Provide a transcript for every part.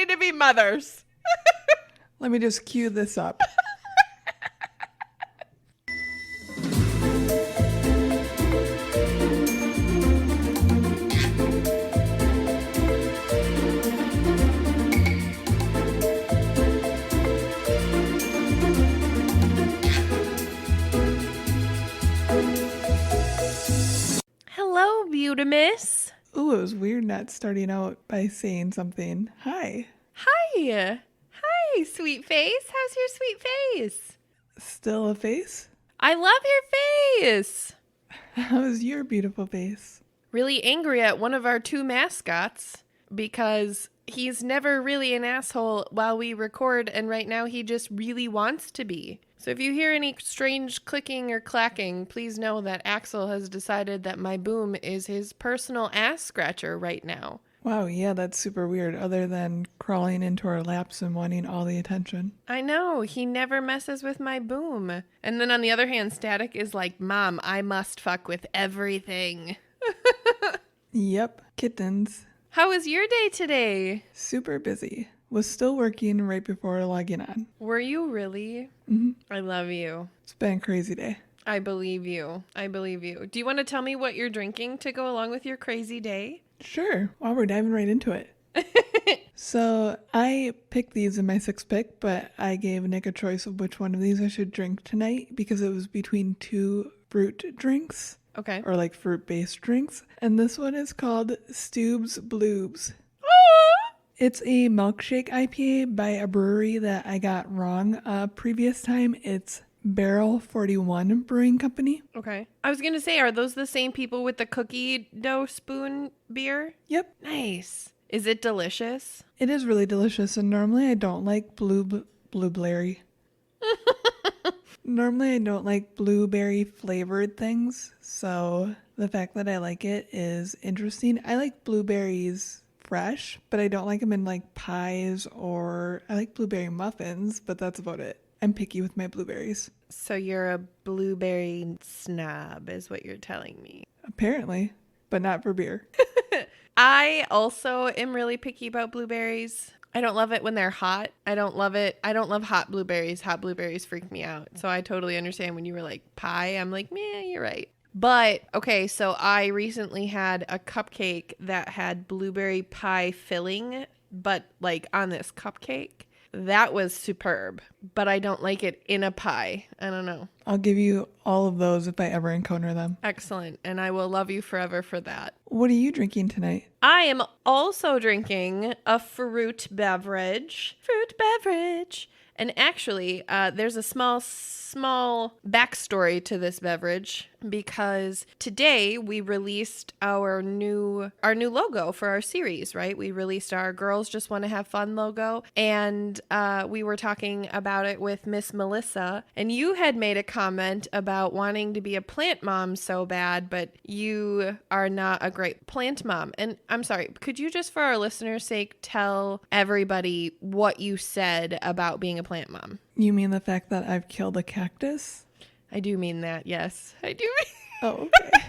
ready to be mothers. Let me just cue this up. Hello, Beautimus. Ooh, it was weird not starting out by saying something. Hi. Hi. Hi, sweet face. How's your sweet face? Still a face? I love your face. How's your beautiful face? Really angry at one of our two mascots because he's never really an asshole while we record, and right now he just really wants to be. So if you hear any strange clicking or clacking, please know that Axel has decided that my boom is his personal ass scratcher right now. Wow, yeah, that's super weird, other than crawling into our laps and wanting all the attention. I know, he never messes with my boom. And then on the other hand, Static is like, Mom, I must fuck with everything. Yep, kittens. How was your day today? Super busy. Was still working right before logging on. Were you really? Mm-hmm. I love you. It's been a crazy day. I believe you. I believe you. Do you want to tell me what you're drinking to go along with your crazy day? Sure. Wow, we're diving right into it. So I picked these in my 6 pick, but I gave Nick a choice of which one of these I should drink tonight because it was between 2 fruit drinks. Okay. Or like fruit-based drinks. And this one is called Stoob's Bloobs. It's a milkshake IPA by a brewery that I got wrong previous time. It's Barrel 41 Brewing Company. Okay. I was going to say, are those the same people with the cookie dough spoon beer? Yep. Nice. Is it delicious? It is really delicious, and normally I don't like blueberry. Normally I don't like blueberry flavored things, so the fact that I like it is interesting. I like blueberries fresh, but I don't like them in like pies, or I like blueberry muffins, but that's about it. I'm picky with my blueberries. So you're a blueberry snob is what you're telling me. Apparently, but not for beer. I also am really picky about blueberries. I don't love it when they're hot. I don't love it. I don't love hot blueberries. Hot blueberries freak me out. So I totally understand when you were like pie. I'm like, meh, you're right. But, okay, so I recently had a cupcake that had blueberry pie filling, but like on this cupcake. That was superb, but I don't like it in a pie. I don't know. I'll give you all of those if I ever encounter them. Excellent, and I will love you forever for that. What are you drinking tonight? I am also drinking a fruit beverage. And actually, there's a small backstory to this beverage because today we released our new logo for our series, right? We released our Girls Just Want to Have Fun logo, and we were talking about it with Miss Melissa, and you had made a comment about wanting to be a plant mom so bad, but you are not a great plant mom. And I'm sorry, could you just for our listeners' sake tell everybody what you said about being a plant mom? You mean the fact that I've killed a cactus? I do mean that, yes. I do mean... Oh, okay.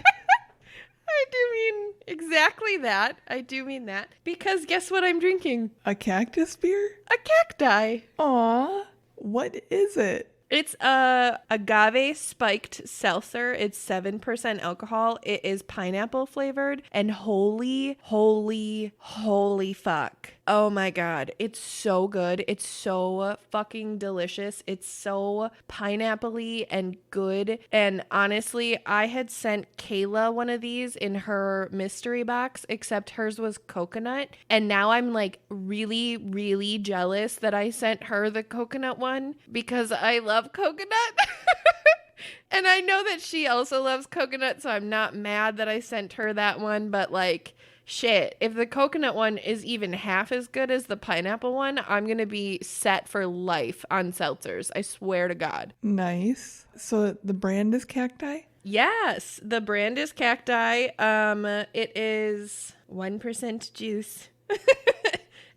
I do mean exactly that. I do mean that. Because guess what I'm drinking? A cactus beer? A cacti. Aw, what is it? It's a agave spiked seltzer. It's 7% alcohol. It is pineapple flavored. And holy fuck. Oh my God. It's so good. It's so fucking delicious. It's so pineapple-y and good. And honestly, I had sent Kayla one of these in her mystery box, except hers was coconut. And now I'm like really jealous that I sent her the coconut one because I love coconut. And I know that she also loves coconut, so I'm not mad that I sent her that one, but like, shit, if the coconut one is even half as good as the pineapple one, I'm going to be set for life on seltzers. I swear to God. Nice. So the brand is Cacti? Yes, the brand is Cacti. It is 1% juice.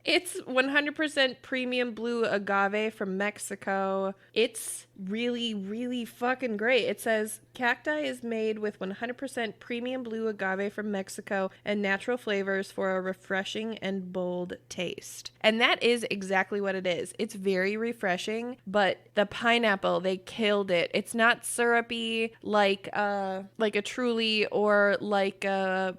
It's 100% premium blue agave from Mexico. It's really, really fucking great. It says cacti is made with 100% premium blue agave from Mexico and natural flavors for a refreshing and bold taste. And that is exactly what it is. It's very refreshing, but the pineapple, they killed it. It's not syrupy like a Truly or like a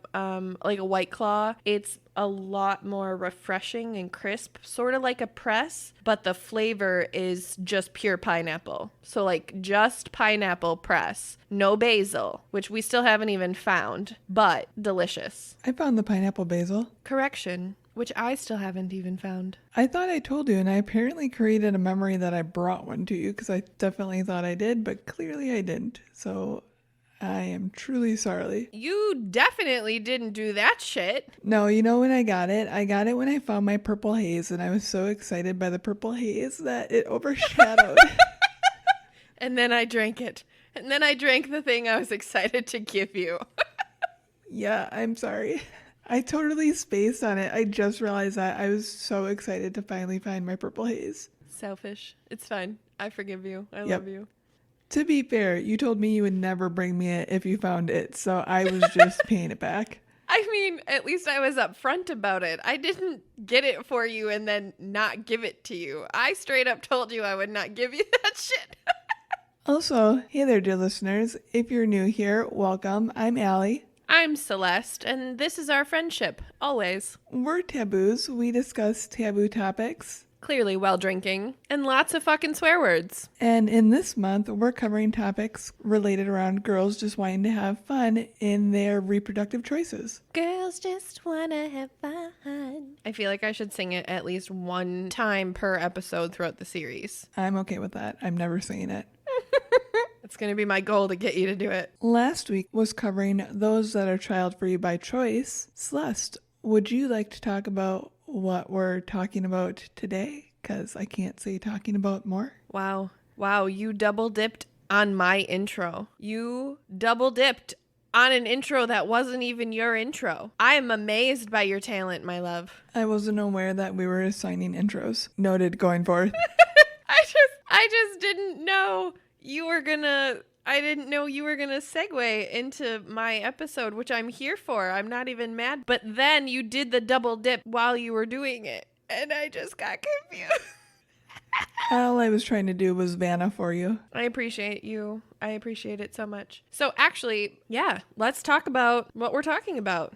White Claw. It's a lot more refreshing and crisp, sort of like a press, but the flavor is just pure pineapple. So like just pineapple press, no basil, which we still haven't even found, but delicious. I found the pineapple basil. Correction, which I still haven't even found. I thought I told you, and I apparently created a memory that I brought one to you because I definitely thought I did, but clearly I didn't. So I am truly sorry. You definitely didn't do that shit. No, you know when I got it? I got it when I found my purple haze, and I was so excited by the purple haze that it overshadowed. And then I drank it. And then I drank the thing I was excited to give you. Yeah, I'm sorry. I totally spaced on it. I just realized that. I was so excited to finally find my purple haze. Selfish. It's fine. I forgive you. I love you. To be fair, you told me you would never bring me it if you found it, so I was just paying it back. I mean, at least I was upfront about it. I didn't get it for you and then not give it to you. I straight up told you I would not give you that shit. Also, hey there, dear listeners. If you're new here, welcome. I'm Allie. I'm Celeste, and this is our friendship, always. We're taboos. We discuss taboo topics. Clearly while drinking, and lots of fucking swear words. And in this month, we're covering topics related around girls just wanting to have fun in their reproductive choices. Girls just wanna have fun. I feel like I should sing it at least one time per episode throughout the series. I'm okay with that. I'm never saying it. It's going to be my goal to get you to do it. Last week was covering those that are child-free by choice. Celeste, would you like to talk about what we're talking about today? Because I can't say talking about more. Wow, you double dipped on my intro. You double dipped on an intro that wasn't even your intro. I am amazed by your talent, my love. I wasn't aware that we were assigning intros. Noted going forth. I just didn't know I didn't know you were gonna segue into my episode, which I'm here for. I'm not even mad. But then you did the double dip while you were doing it, and I just got confused. All I was trying to do was Vanna for you. I appreciate you. I appreciate it so much. So actually, yeah, let's talk about what we're talking about.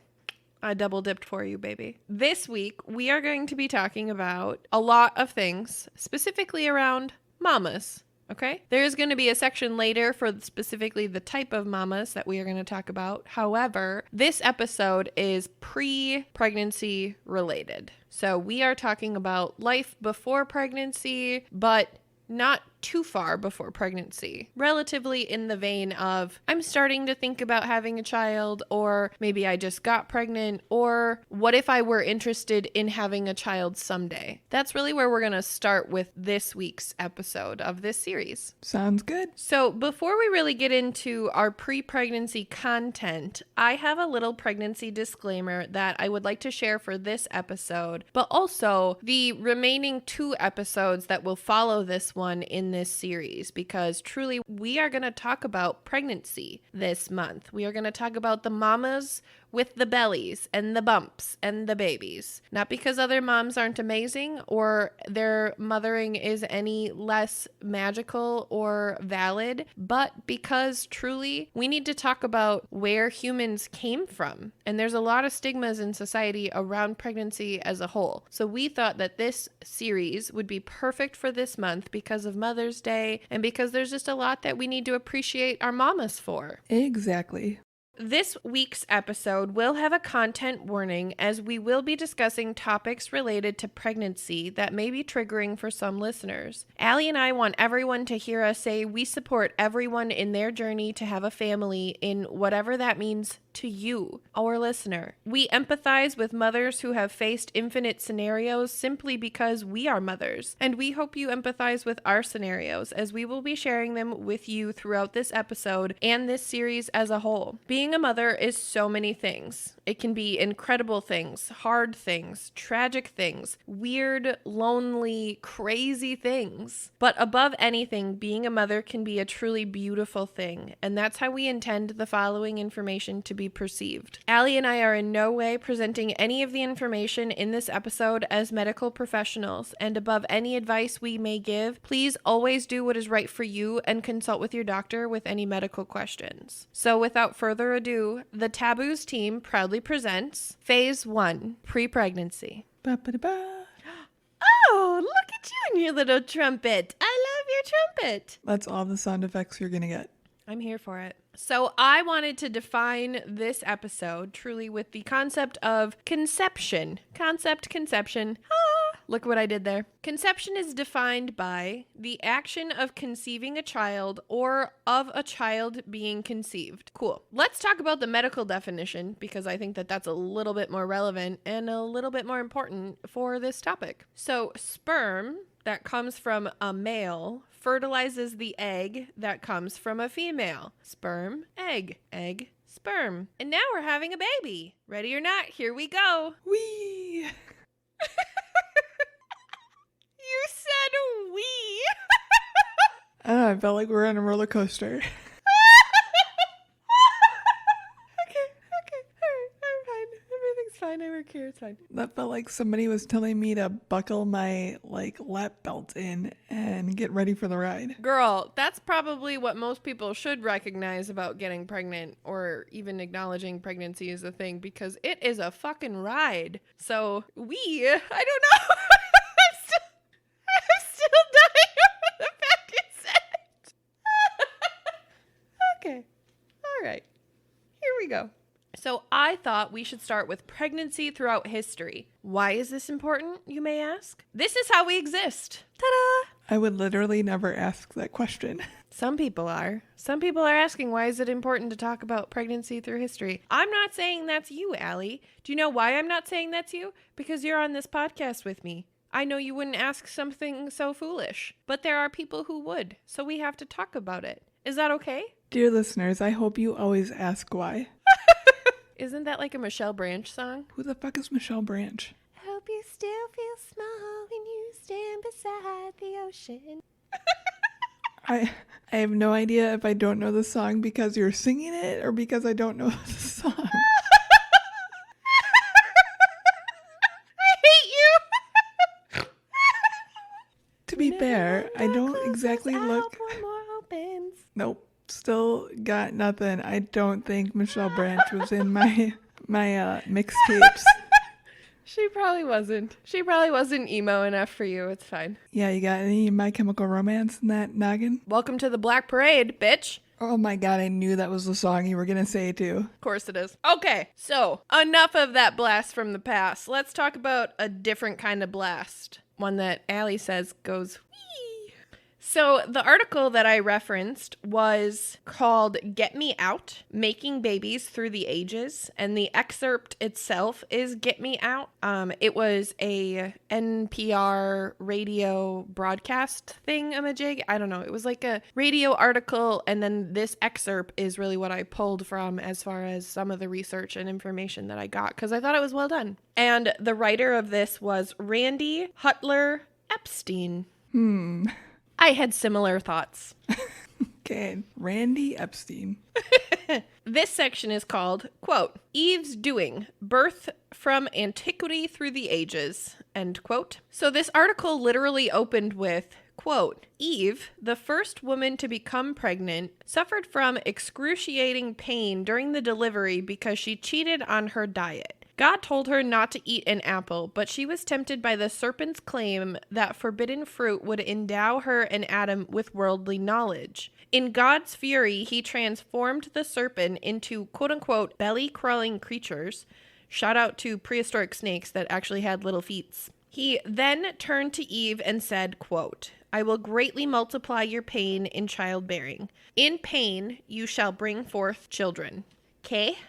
I double dipped for you, baby. This week, we are going to be talking about a lot of things, specifically around mamas. Okay? There is going to be a section later for specifically the type of mamas that we are going to talk about. However, this episode is pre-pregnancy related. So we are talking about life before pregnancy, but not too far before pregnancy. Relatively in the vein of, I'm starting to think about having a child, or maybe I just got pregnant, or what if I were interested in having a child someday? That's really where we're going to start with this week's episode of this series. Sounds good. So before we really get into our pre-pregnancy content, I have a little pregnancy disclaimer that I would like to share for this episode, but also the remaining 2 episodes that will follow this one in this series, because truly we are going to talk about pregnancy this month. We are going to talk about the mamas with the bellies and the bumps and the babies. Not because other moms aren't amazing or their mothering is any less magical or valid, but because truly we need to talk about where humans came from. And there's a lot of stigmas in society around pregnancy as a whole. So we thought that this series would be perfect for this month because of Mother's Day and because there's just a lot that we need to appreciate our mamas for. Exactly. This week's episode will have a content warning as we will be discussing topics related to pregnancy that may be triggering for some listeners. Allie and I want everyone to hear us say we support everyone in their journey to have a family in whatever that means to you, our listener. We empathize with mothers who have faced infinite scenarios simply because we are mothers, and we hope you empathize with our scenarios as we will be sharing them with you throughout this episode and this series as a whole. Being a mother is so many things. It can be incredible things, hard things, tragic things, weird, lonely, crazy things. But above anything, being a mother can be a truly beautiful thing, and that's how we intend the following information to be perceived. Allie and I are in no way presenting any of the information in this episode as medical professionals, and above any advice we may give, please always do what is right for you and consult with your doctor with any medical questions. So without further ado, the Taboos team proudly presents Phase 1, Pre-Pregnancy. Ba-ba-da-ba. Oh, look at you and your little trumpet. I love your trumpet. That's all the sound effects you're going to get. I'm here for it. So I wanted to define this episode truly with the concept of conception. Conception. Look what I did there. Conception is defined by the action of conceiving a child or of a child being conceived. Cool. Let's talk about the medical definition because I think that that's a little bit more relevant and a little bit more important for this topic. So sperm that comes from a male fertilizes the egg that comes from a female. Sperm, egg, sperm. And now we're having a baby. Ready or not, here we go. Whee! You said we. I don't know, I felt like we were on a roller coaster. Okay. All right. I'm fine. Everything's fine. I work here. It's fine. That felt like somebody was telling me to buckle my lap belt in and get ready for the ride. Girl, that's probably what most people should recognize about getting pregnant or even acknowledging pregnancy is a thing because it is a fucking ride. So I don't know. I'm still dying over the fact you said it. Okay. All right. Here we go. So I thought we should start with pregnancy throughout history. Why is this important, you may ask? This is how we exist. Ta-da! I would literally never ask that question. Some people are. Some people are asking, why is it important to talk about pregnancy through history? I'm not saying that's you, Allie. Do you know why I'm not saying that's you? Because you're on this podcast with me. I know you wouldn't ask something so foolish, but there are people who would, so we have to talk about it. Is that okay? Dear listeners, I hope you always ask why. Isn't that like a Michelle Branch song? Who the fuck is Michelle Branch? Hope you still feel small when you stand beside the ocean. I have no idea if I don't know the song because you're singing it or because I don't know the song. I hate you. To be fair, I don't exactly look... Nope. Still got nothing. I don't think Michelle Branch was in my mixtapes. She probably wasn't. She probably wasn't emo enough for you. It's fine. Yeah, you got any My Chemical Romance in that noggin? Welcome to the Black Parade, bitch. Oh my god, I knew that was the song you were gonna say too. Of course it is. Okay, so enough of that blast from the past. Let's talk about a different kind of blast. One that Allie says goes wee. So the article that I referenced was called Get Me Out, Making Babies Through the Ages, and the excerpt itself is Get Me Out. It was a NPR radio broadcast thingamajig. I don't know. It was like a radio article, and then this excerpt is really what I pulled from as far as some of the research and information that I got, because I thought it was well done. And the writer of this was Randy Hutler Epstein. I had similar thoughts. Okay, Randy Epstein. This section is called, quote, Eve's Doing, Birth from Antiquity Through the Ages, end quote. So this article literally opened with, quote, Eve, the first woman to become pregnant, suffered from excruciating pain during the delivery because she cheated on her diet. God told her not to eat an apple, but she was tempted by the serpent's claim that forbidden fruit would endow her and Adam with worldly knowledge. In God's fury, he transformed the serpent into quote-unquote belly-crawling creatures. Shout out to prehistoric snakes that actually had little feet. He then turned to Eve and said, quote, I will greatly multiply your pain in childbearing. In pain, you shall bring forth children. Okay?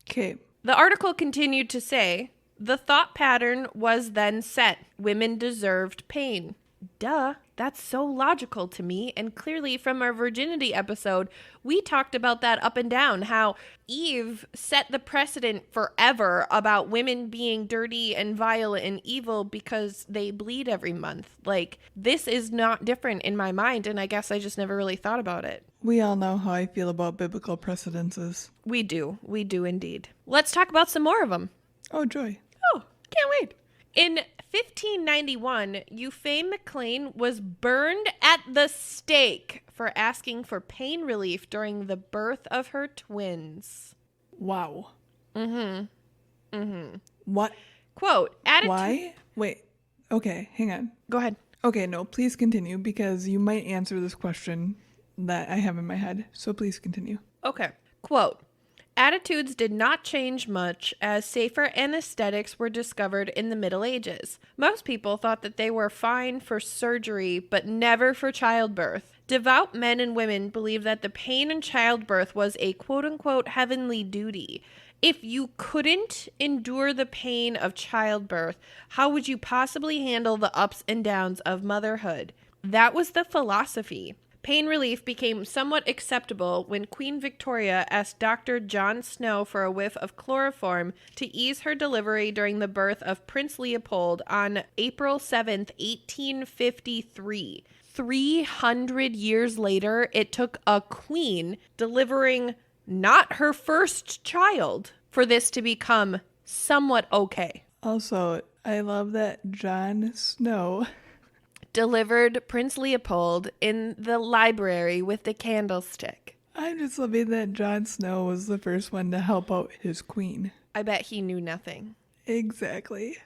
Okay. The article continued to say, the thought pattern was then set. Women deserved pain. Duh, that's so logical to me. And clearly from our virginity episode, we talked about that up and down, how Eve set the precedent forever about women being dirty and vile and evil because they bleed every month. Like, this is not different in my mind, and I guess I just never really thought about it. We all know how I feel about biblical precedences. We do indeed. Let's talk about some more of them. Oh, joy. Oh, can't wait. In 1591, Euphane McLean was burned at the stake for asking for pain relief during the birth of her twins. Wow. Mm-hmm. What? Quote, Why? Wait. Okay, hang on. Go ahead. Okay, no, please continue because you might answer this question that I have in my head. So please continue. Okay. Quote, attitudes did not change much as safer anesthetics were discovered in the Middle Ages. Most people thought that they were fine for surgery, but never for childbirth. Devout men and women believed that the pain in childbirth was a quote-unquote heavenly duty. If you couldn't endure the pain of childbirth, how would you possibly handle the ups and downs of motherhood? That was the philosophy. Pain relief became somewhat acceptable when Queen Victoria asked Dr. John Snow for a whiff of chloroform to ease her delivery during the birth of Prince Leopold on April 7th, 1853. 300 years later, it took a queen delivering not her first child for this to become somewhat okay. Also, I love that Jon Snow delivered Prince Leopold in the library with the candlestick. I'm just loving that Jon Snow was the first one to help out his queen. I bet he knew nothing. Exactly.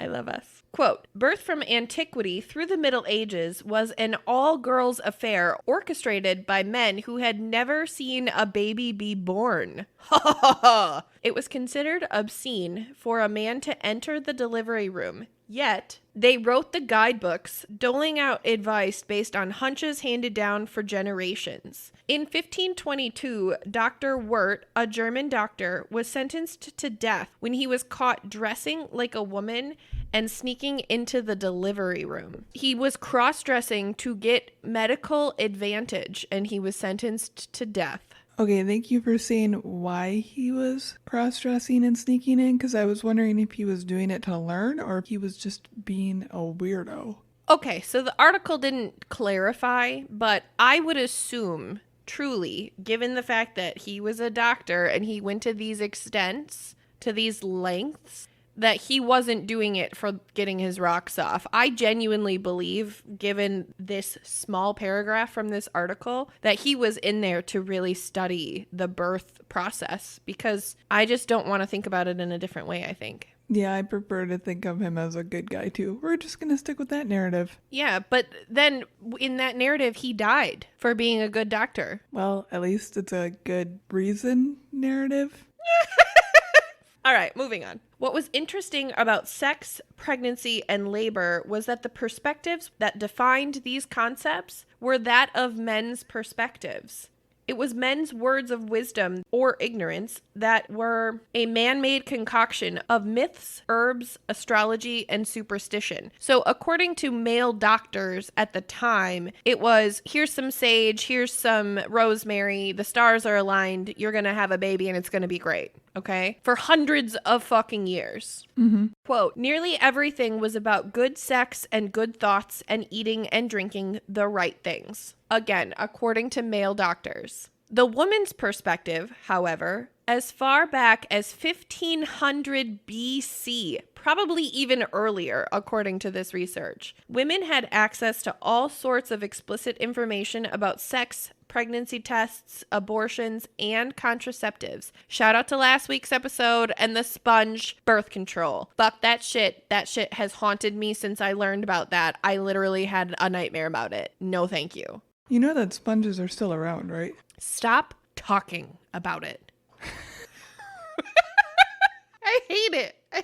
I love us. Quote, birth from antiquity through the Middle Ages was an all-girls affair orchestrated by men who had never seen a baby be born. Ha ha ha ha! It was considered obscene for a man to enter the delivery room. Yet, they wrote the guidebooks, doling out advice based on hunches handed down for generations. In 1522, Dr. Wirt, a German doctor, was sentenced to death when he was caught dressing like a woman and sneaking into the delivery room. He was cross-dressing to get medical advantage, and he was sentenced to death. Okay, thank you for saying why he was cross-dressing and sneaking in, because I was wondering if he was doing it to learn or if he was just being a weirdo. Okay, so the article didn't clarify, but I would assume, truly, given the fact that he was a doctor and he went to these extents, to these lengths, that he wasn't doing it for getting his rocks off. I genuinely believe, given this small paragraph from this article, that he was in there to really study the birth process, because I just don't want to think about it in a different way, I think. Yeah, I prefer to think of him as a good guy too. We're just going to stick with that narrative. Yeah, but then in that narrative, he died for being a good doctor. Well, at least it's a good reason narrative. All right, moving on. What was interesting about sex, pregnancy, and labor was that the perspectives that defined these concepts were that of men's perspectives. It was men's words of wisdom or ignorance that were a man-made concoction of myths, herbs, astrology, and superstition. So according to male doctors at the time, it was, here's some sage, here's some rosemary, the stars are aligned, you're going to have a baby and it's going to be great. Okay? For hundreds of fucking years. Mm-hmm. Quote, nearly everything was about good sex and good thoughts and eating and drinking the right things. Again, according to male doctors. The woman's perspective, however, as far back as 1500 BC, probably even earlier, according to this research, women had access to all sorts of explicit information about sex, pregnancy tests, abortions, and contraceptives. Shout out to last week's episode and the sponge birth control. Fuck that shit. That shit has haunted me since I learned about that. I literally had a nightmare about it. No, thank you. You know that sponges are still around, right? Stop talking about it. I hate it. I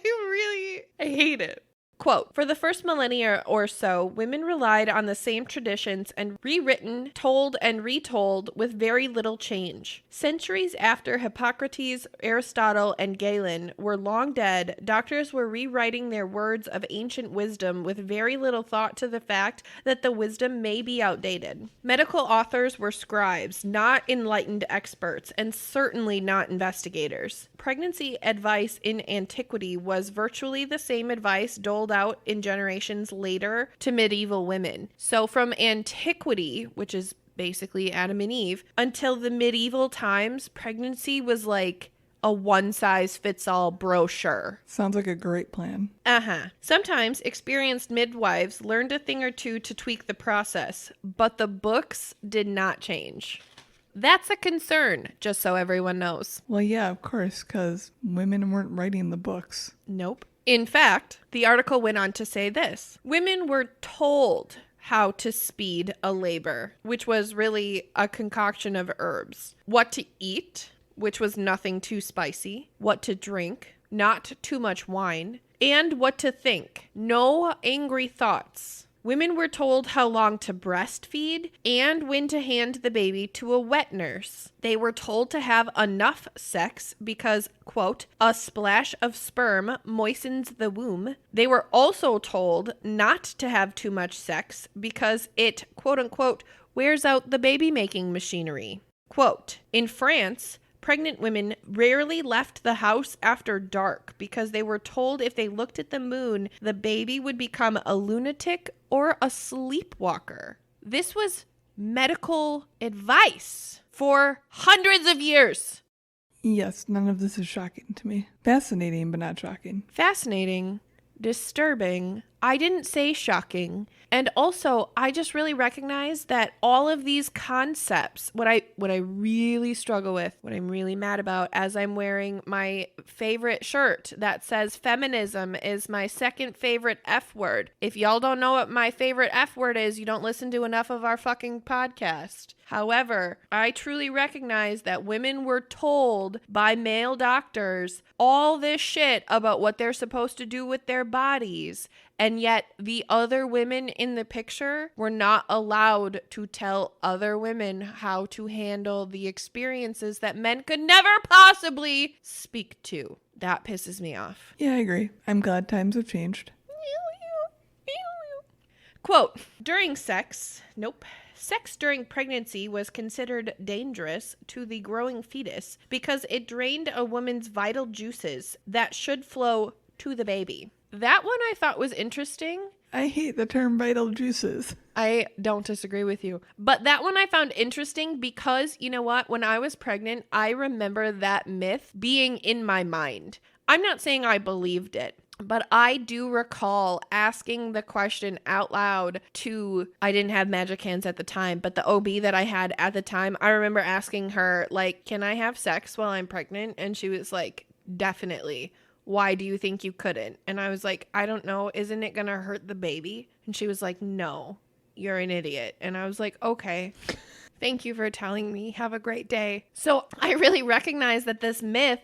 hate it. Quote, for the first millennia or so, women relied on the same traditions and rewritten, told, and retold with very little change. Centuries after Hippocrates, Aristotle, and Galen were long dead, doctors were rewriting their words of ancient wisdom with very little thought to the fact that the wisdom may be outdated. Medical authors were scribes, not enlightened experts, and certainly not investigators. Pregnancy advice in antiquity was virtually the same advice doled out in generations later to medieval women. So from antiquity, which is basically Adam and Eve, until the medieval times, pregnancy was like a one-size-fits-all brochure. Sounds like a great plan. Sometimes experienced midwives learned a thing or two to tweak the process, but the books did not change. That's a concern, just so everyone knows. Well, yeah, of course, because women weren't writing the books. Nope. In fact, the article went on to say this. Women were told how to speed a labor, which was really a concoction of herbs. What to eat, which was nothing too spicy. What to drink, not too much wine. And what to think, no angry thoughts. Women were told how long to breastfeed and when to hand the baby to a wet nurse. They were told to have enough sex because, quote, a splash of sperm moistens the womb. They were also told not to have too much sex because it, quote unquote, wears out the baby-making machinery. Quote, in France, pregnant women rarely left the house after dark because they were told if they looked at the moon, the baby would become a lunatic or a sleepwalker. This was medical advice for hundreds of years. Yes, none of this is shocking to me. Fascinating, but not shocking. Fascinating, disturbing. I didn't say shocking. And also, I just really recognize that all of these concepts, what I really struggle with, what I'm really mad about as I'm wearing my favorite shirt that says feminism is my second favorite F word. If y'all don't know what my favorite F word is, you don't listen to enough of our fucking podcast. However, I truly recognize that women were told by male doctors all this shit about what they're supposed to do with their bodies. And yet the other women in the picture were not allowed to tell other women how to handle the experiences that men could never possibly speak to. That pisses me off. Yeah, I agree. I'm glad times have changed. Quote, sex during pregnancy was considered dangerous to the growing fetus because it drained a woman's vital juices that should flow to the baby. That one I thought was interesting. I hate the term vital juices. I don't disagree with you. But that one I found interesting because, you know what? When I was pregnant, I remember that myth being in my mind. I'm not saying I believed it, but I do recall asking the question out loud to, I didn't have magic hands at the time, but the OB that I had at the time, I remember asking her, like, can I have sex while I'm pregnant? And she was like, definitely. Why do you think you couldn't? And I was like, I don't know. Isn't it going to hurt the baby? And she was like, no, you're an idiot. And I was like, okay, thank you for telling me. Have a great day. So I really recognize that this myth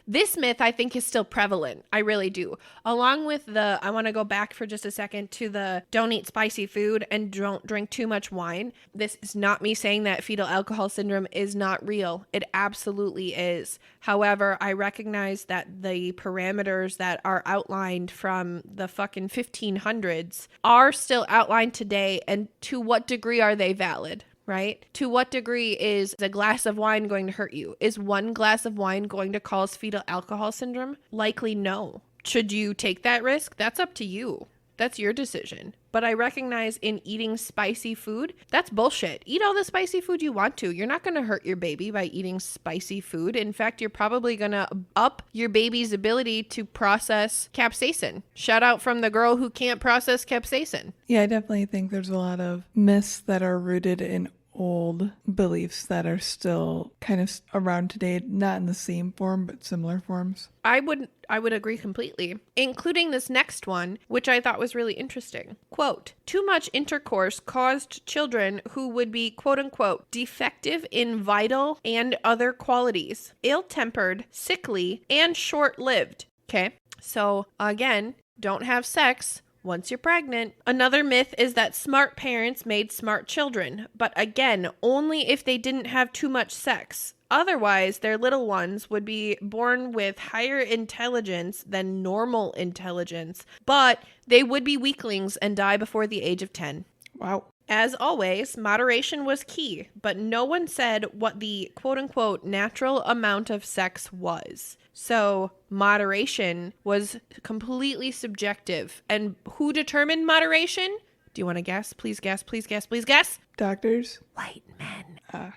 I think is still prevalent. I really do. Along with I want to go back for just a second to the don't eat spicy food and don't drink too much wine. This is not me saying that fetal alcohol syndrome is not real. It absolutely is. However, I recognize that the parameters that are outlined from the fucking 1500s are still outlined today. And to what degree are they valid? Right? To what degree is a glass of wine going to hurt you? Is one glass of wine going to cause fetal alcohol syndrome? Likely no. Should you take that risk? That's up to you. That's your decision. But I recognize in eating spicy food, that's bullshit. Eat all the spicy food you want to. You're not going to hurt your baby by eating spicy food. In fact, you're probably going to up your baby's ability to process capsaicin. Shout out from the girl who can't process capsaicin. Yeah, I definitely think there's a lot of myths that are rooted in old beliefs that are still kind of around today, not in the same form, but similar forms. I would agree completely, including this next one, which I thought was really interesting. Quote, too much intercourse caused children who would be, quote unquote, defective in vital and other qualities, ill-tempered, sickly, and short-lived. Okay, so again, don't have sex once you're pregnant. Another myth is that smart parents made smart children, but again, only if they didn't have too much sex. Otherwise, their little ones would be born with higher intelligence than normal intelligence, but they would be weaklings and die before the age of 10. Wow. As always, moderation was key, but no one said what the quote-unquote natural amount of sex was. So moderation was completely subjective. And who determined moderation? Do you want to guess? Please guess, please guess, please guess. Doctors? White men. Uh-huh.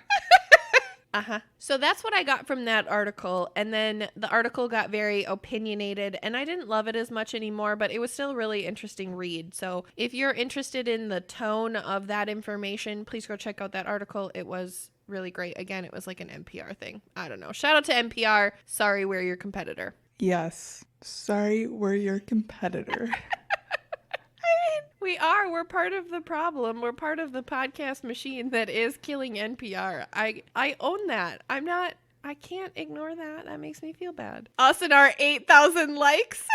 So that's what I got from that article. And then the article got very opinionated and I didn't love it as much anymore, but it was still a really interesting read. So if you're interested in the tone of that information, please go check out that article. It was really great. Again, it was like an NPR thing. I don't know. Shout out to NPR. Sorry, we're your competitor. Yes. Sorry, we're your competitor. We are. We're part of the problem. We're part of the podcast machine that is killing NPR. I own that. I can't ignore that. That makes me feel bad. Us and our 8,000 likes.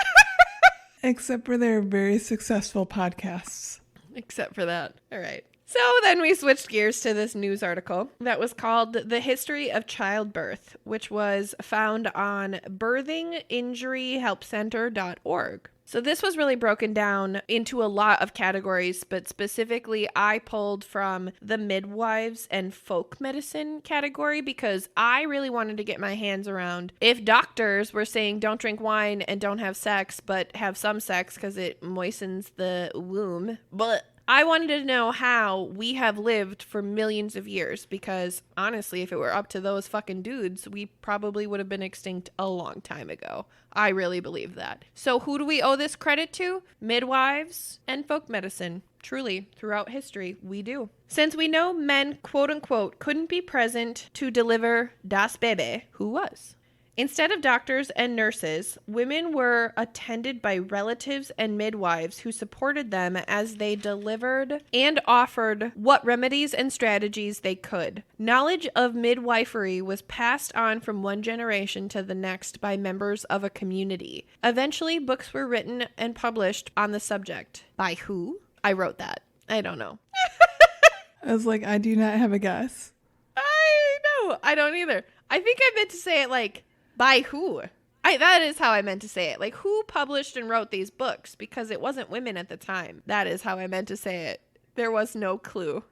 Except for their very successful podcasts. Except for that. All right. So then we switched gears to this news article that was called The History of Childbirth, which was found on birthinginjuryhelpcenter.org. So this was really broken down into a lot of categories, but specifically I pulled from the midwives and folk medicine category because I really wanted to get my hands around if doctors were saying don't drink wine and don't have sex, but have some sex because it moistens the womb. But I wanted to know how we have lived for millions of years because honestly, if it were up to those fucking dudes, we probably would have been extinct a long time ago. I really believe that. So who do we owe this credit to? Midwives and folk medicine. Truly, throughout history, we do. Since we know men, quote unquote, couldn't be present to deliver das bebe, who was? Instead of doctors and nurses, women were attended by relatives and midwives who supported them as they delivered and offered what remedies and strategies they could. Knowledge of midwifery was passed on from one generation to the next by members of a community. Eventually, books were written and published on the subject. By who? I wrote that. I don't know. I was like, I do not have a guess. I know. I don't either. I think I meant to say it like, by who? That is how I meant to say it. Like, who published and wrote these books? Because it wasn't women at the time. That is how I meant to say it. There was no clue.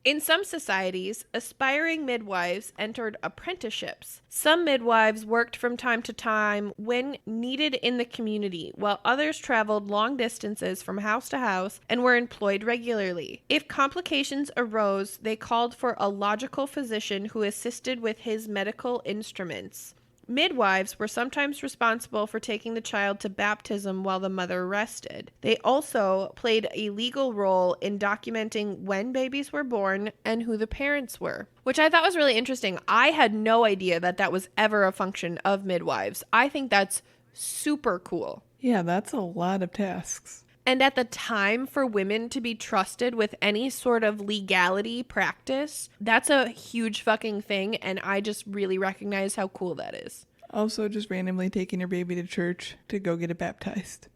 In some societies, aspiring midwives entered apprenticeships. Some midwives worked from time to time when needed in the community, while others traveled long distances from house to house and were employed regularly. If complications arose, they called for a logical physician who assisted with his medical instruments. Midwives were sometimes responsible for taking the child to baptism while the mother rested. They also played a legal role in documenting when babies were born and who the parents were, which I thought was really interesting. I had no idea that that was ever a function of midwives. I think that's super cool. Yeah, that's a lot of tasks. And at the time, for women to be trusted with any sort of legality practice, that's a huge fucking thing. And I just really recognize how cool that is. Also, just randomly taking your baby to church to go get it baptized.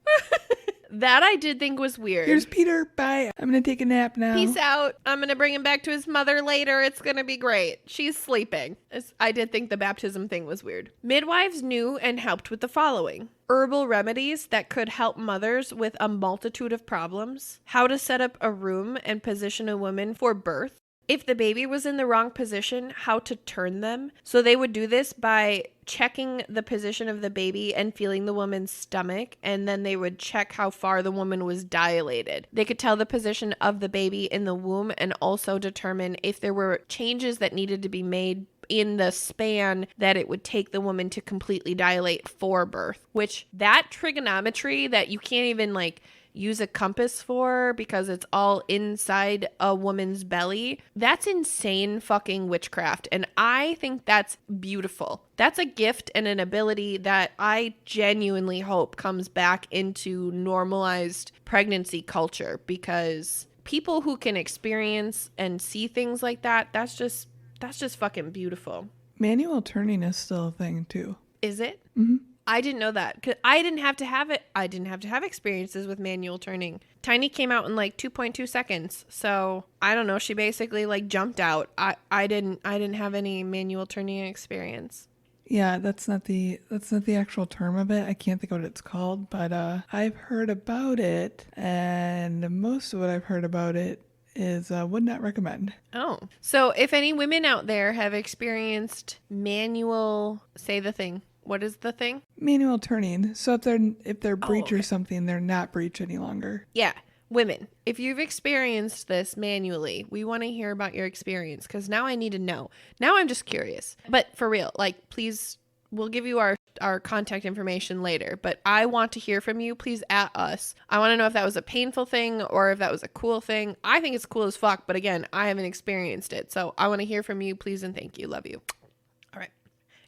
That I did think was weird. Here's Peter. Bye. I'm going to take a nap now. Peace out. I'm going to bring him back to his mother later. It's going to be great. She's sleeping. I did think the baptism thing was weird. Midwives knew and helped with the following: herbal remedies that could help mothers with a multitude of problems, how to set up a room and position a woman for birth, if the baby was in the wrong position, how to turn them. So they would do this by checking the position of the baby and feeling the woman's stomach, and then they would check how far the woman was dilated. They could tell the position of the baby in the womb and also determine if there were changes that needed to be made in the span that it would take the woman to completely dilate for birth, which that trigonometry that you can't even use a compass for because it's all inside a woman's belly. That's insane fucking witchcraft. And I think that's beautiful. That's a gift and an ability that I genuinely hope comes back into normalized pregnancy culture, because people who can experience and see things like that, that's just fucking beautiful. Manual turning is still a thing too. Is it? Mm-hmm. I didn't know that. 'Cause I didn't have to have it. I didn't have to have experiences with manual turning. Tiny came out in like 2.2 seconds. So I don't know. She basically like jumped out. I didn't have any manual turning experience. Yeah, that's not the actual term of it. I can't think of what it's called, but I've heard about it, and most of what I've heard about it is would not recommend. Oh. So if any women out there have experienced manual, say the thing. What is the thing? Manual turning. So if they're breech okay. or something, they're not breech any longer. Yeah. Women, if you've experienced this manually, we want to hear about your experience because now I need to know. Now I'm just curious. But for real, like, please, we'll give you our contact information later. But I want to hear from you. Please at us. I want to know if that was a painful thing or if that was a cool thing. I think it's cool as fuck. But again, I haven't experienced it. So I want to hear from you. Please and thank you. Love you. All right.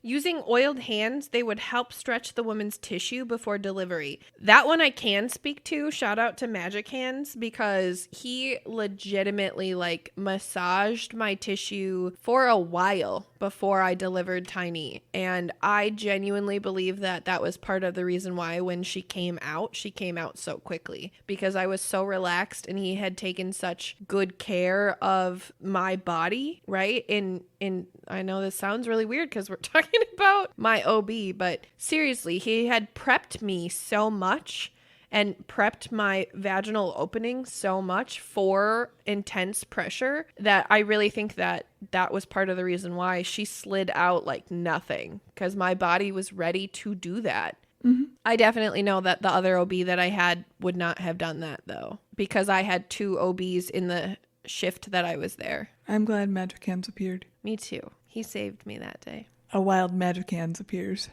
Using oiled hands, they would help stretch the woman's tissue before delivery. That one I can speak to. Shout out to Magic Hands because he legitimately like massaged my tissue for a while before I delivered Tiny. And I genuinely believe that that was part of the reason why when she came out so quickly because I was so relaxed and he had taken such good care of my body, right? In I know this sounds really weird because we're talking about my OB, but seriously, he had prepped me so much and prepped my vaginal opening so much for intense pressure that I really think that that was part of the reason why she slid out like nothing because my body was ready to do that. Mm-hmm. I definitely know that the other OB that I had would not have done that though because I had 2 OBs in the shift that I was there. I'm glad Magic Hands appeared. Me too. He saved me that day. A wild Magic Hands appears.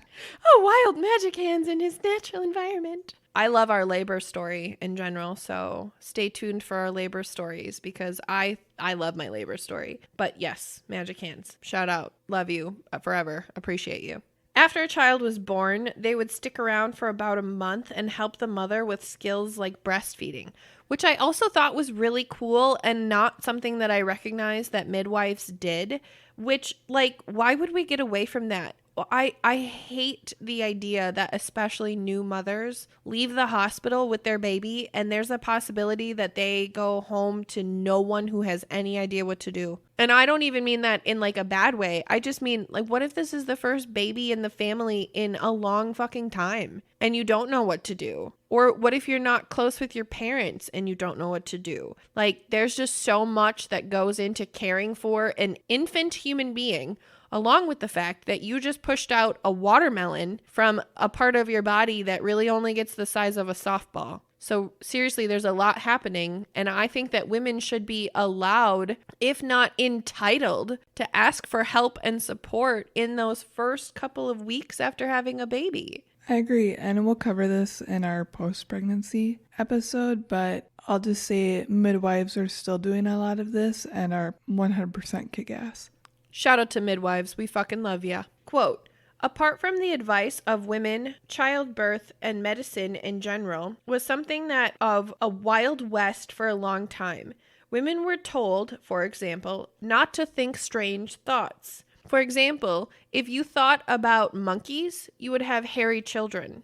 A wild Magic Hands in his natural environment. I love our labor story in general, so stay tuned for our labor stories because I love my labor story. But yes, Magic Hands. Shout out. Love you forever. Appreciate you. After a child was born, they would stick around for about a month and help the mother with skills like breastfeeding, which I also thought was really cool and not something that I recognized that midwives did, which, like, why would we get away from that? I hate the idea that especially new mothers leave the hospital with their baby and there's a possibility that they go home to no one who has any idea what to do. And I don't even mean that in like a bad way. I just mean like, what if this is the first baby in the family in a long fucking time and you don't know what to do? Or what if you're not close with your parents and you don't know what to do? Like there's just so much that goes into caring for an infant human being, along with the fact that you just pushed out a watermelon from a part of your body that really only gets the size of a softball. So seriously, there's a lot happening. And I think that women should be allowed, if not entitled, to ask for help and support in those first couple of weeks after having a baby. I agree. And we'll cover this in our post-pregnancy episode, but I'll just say midwives are still doing a lot of this and are 100% kick-ass. Shout out to midwives. We fucking love ya. Quote, apart from the advice of women, childbirth and medicine in general was something that of a wild west for a long time. Women were told, for example, not to think strange thoughts. For example, if you thought about monkeys, you would have hairy children.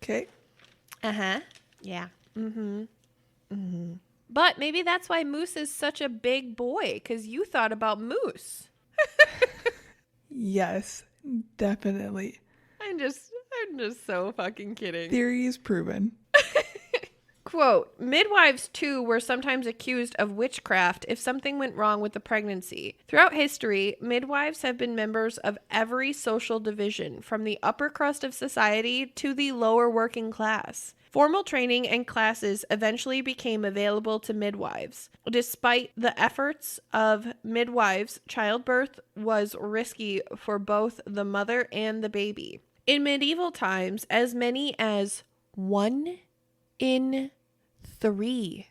Okay. Uh-huh. Yeah. Mm-hmm. Mm-hmm. But maybe that's why Moose is such a big boy, because you thought about Moose. Yes, definitely. I'm just so fucking kidding. Theory is proven. Quote, midwives too were sometimes accused of witchcraft if something went wrong with the pregnancy. Throughout history, midwives have been members of every social division, from the upper crust of society to the lower working class. Formal training and classes eventually became available to midwives. Despite the efforts of midwives, childbirth was risky for both the mother and the baby. In medieval times, as many as 1 in 3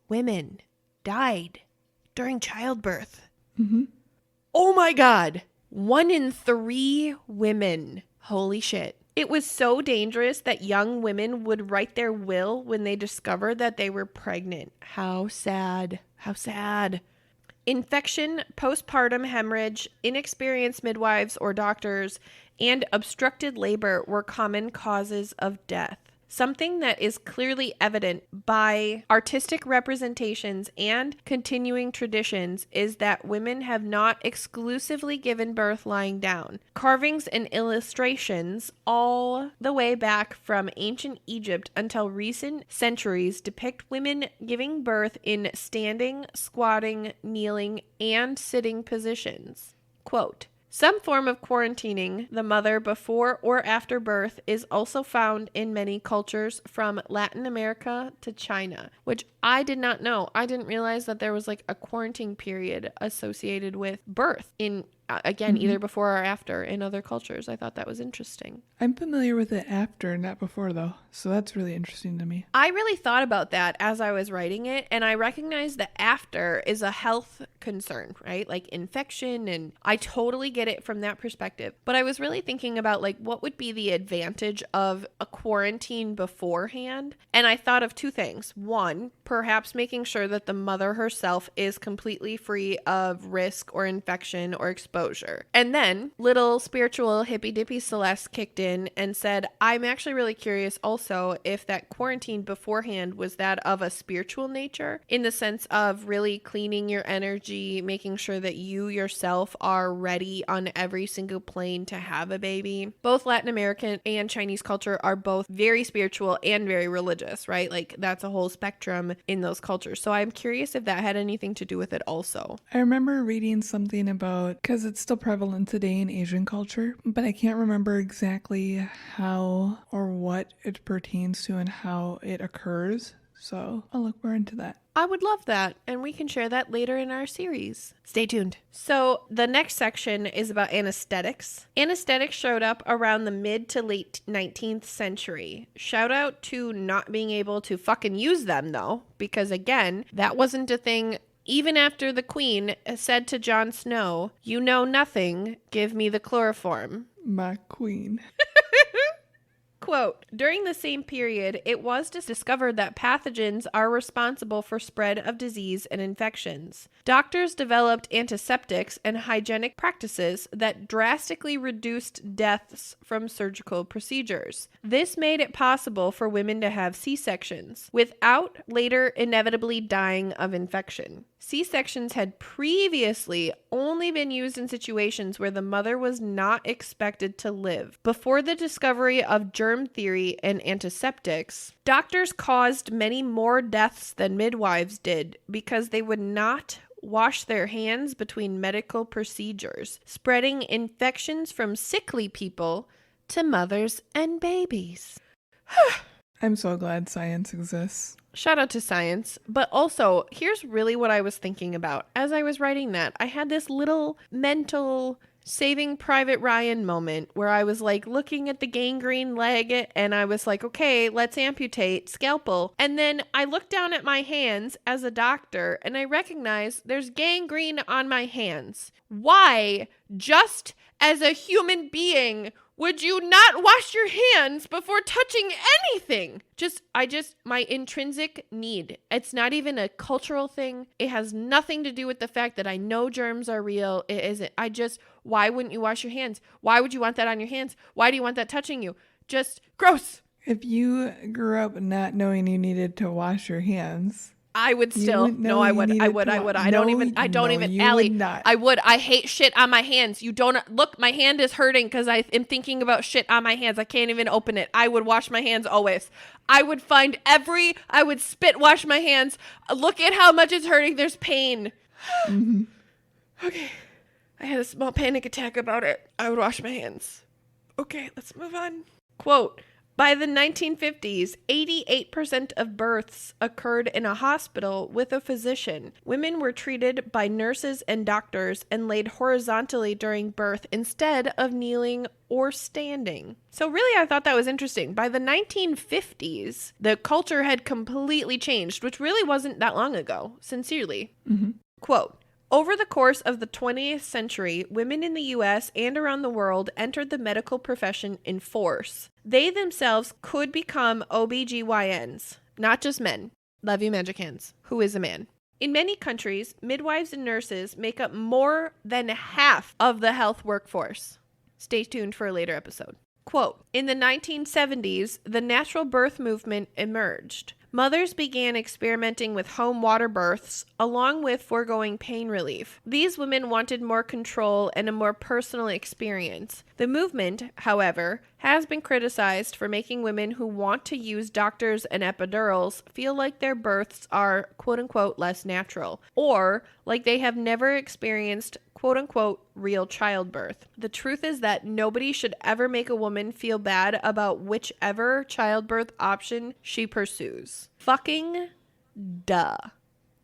women died during childbirth. Mm-hmm. Oh my God. 1 in 3 women. Holy shit. It was so dangerous that young women would write their will when they discovered that they were pregnant. How sad. How sad. Infection, postpartum hemorrhage, inexperienced midwives or doctors, and obstructed labor were common causes of death. Something that is clearly evident by artistic representations and continuing traditions is that women have not exclusively given birth lying down. Carvings and illustrations all the way back from ancient Egypt until recent centuries depict women giving birth in standing, squatting, kneeling, and sitting positions. Quote, some form of quarantining the mother before or after birth is also found in many cultures from Latin America to China, which I did not know. I didn't realize that there was like a quarantine period associated with birth in, again, either before or after in other cultures. I thought that was interesting. I'm familiar with it after, not before, though. So that's really interesting to me. I really thought about that as I was writing it, and I recognized that after is a health concern, right? Like infection, and I totally get it from that perspective. But I was really thinking about like what would be the advantage of a quarantine beforehand? And I thought of two things. One, perhaps making sure that the mother herself is completely free of risk or infection or exposure. And then little spiritual hippy dippy Celeste kicked in and said, I'm actually really curious also if that quarantine beforehand was that of a spiritual nature, in the sense of really cleaning your energy, making sure that you yourself are ready on every single plane to have a baby. Both Latin American and Chinese culture are both very spiritual and very religious, right? Like that's a whole spectrum in those cultures. So I'm curious if that had anything to do with it also. I remember reading something about, because it's still prevalent today in Asian culture, but I can't remember exactly how or what it pertains to and how it occurs. So I'll look more into that. I would love that, and we can share that later in our series. Stay tuned. So the next section is about anesthetics. Anesthetics showed up around the mid to late 19th century. Shout out to not being able to fucking use them, though, because again, that wasn't a thing. Even after the queen said to Jon Snow, you know nothing, give me the chloroform. My queen. Quote, during the same period, it was discovered that pathogens are responsible for spread of disease and infections. Doctors developed antiseptics and hygienic practices that drastically reduced deaths from surgical procedures. This made it possible for women to have C-sections without later inevitably dying of infection. C-sections had previously only been used in situations where the mother was not expected to live. Before the discovery of germ theory and antiseptics, doctors caused many more deaths than midwives did because they would not wash their hands between medical procedures, spreading infections from sickly people to mothers and babies. I'm so glad science exists. Shout out to science. But also, here's really what I was thinking about. As I was writing that, I had this little mental Saving Private Ryan moment where I was like looking at the gangrene leg and I was like, okay, let's amputate, scalpel. And then I looked down at my hands as a doctor and I recognize there's gangrene on my hands. Why, just as a human being, would you not wash your hands before touching anything? My intrinsic need. It's not even a cultural thing. It has nothing to do with the fact that I know germs are real. It isn't. Why wouldn't you wash your hands? Why would you want that on your hands? Why do you want that touching you? Just gross. If you grew up not knowing you needed to wash your hands, I would still. No, I would. I don't even, Allie, I would. I hate shit on my hands. You don't look, my hand is hurting because I am thinking about shit on my hands. I can't even open it. I would wash my hands always. I would spit wash my hands. Look at how much it's hurting. There's pain. Mm-hmm. Okay. I had a small panic attack about it. I would wash my hands. Okay, let's move on. Quote, by the 1950s, 88% of births occurred in a hospital with a physician. Women were treated by nurses and doctors and laid horizontally during birth instead of kneeling or standing. So really, I thought that was interesting. By the 1950s, the culture had completely changed, which really wasn't that long ago, sincerely. Mm-hmm. Quote, over the course of the 20th century, women in the U.S. and around the world entered the medical profession in force. They themselves could become OBGYNs, not just men. Love you, Magic Hands. Who is a man? In many countries, midwives and nurses make up more than half of the health workforce. Stay tuned for a later episode. Quote, in the 1970s, the natural birth movement emerged. Mothers began experimenting with home water births along with foregoing pain relief. These women wanted more control and a more personal experience. The movement, however, has been criticized for making women who want to use doctors and epidurals feel like their births are quote-unquote less natural, or like they have never experienced quote-unquote real childbirth. The truth is that nobody should ever make a woman feel bad about whichever childbirth option she pursues. Fucking duh.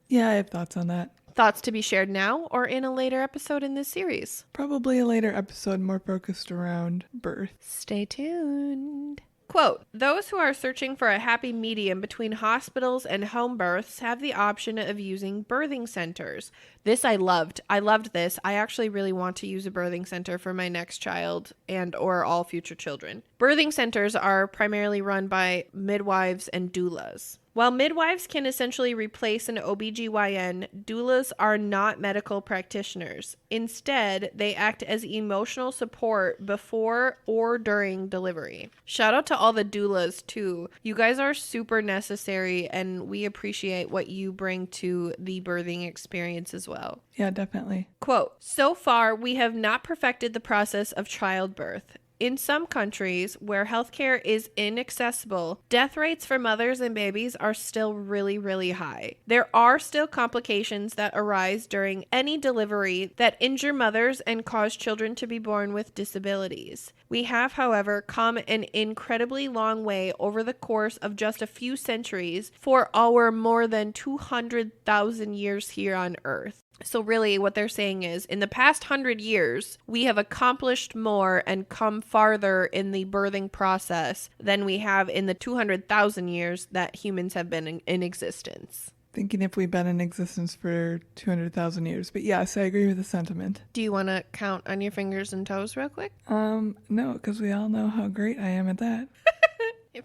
Yeah, I have thoughts on that. Thoughts to be shared now or in a later episode in this series? Probably a later episode more focused around birth. Stay tuned. Quote, those who are searching for a happy medium between hospitals and home births have the option of using birthing centers. This I loved. I loved this. I actually really want to use a birthing center for my next child and or all future children. Birthing centers are primarily run by midwives and doulas. While midwives can essentially replace an OBGYN, doulas are not medical practitioners. Instead, they act as emotional support before or during delivery. Shout out to all the doulas too. You guys are super necessary and we appreciate what you bring to the birthing experience as well. Yeah, definitely. Quote, so far, we have not perfected the process of childbirth. In some countries where healthcare is inaccessible, death rates for mothers and babies are still really, really high. There are still complications that arise during any delivery that injure mothers and cause children to be born with disabilities. We have, however, come an incredibly long way over the course of just a few centuries for our more than 200,000 years here on Earth. So really what they're saying is in the past 100 years, we have accomplished more and come farther in the birthing process than we have in the 200,000 years that humans have been in existence. Thinking if we've been in existence for 200,000 years. But yes, I agree with the sentiment. Do you want to count on your fingers and toes real quick? No, because we all know how great I am at that.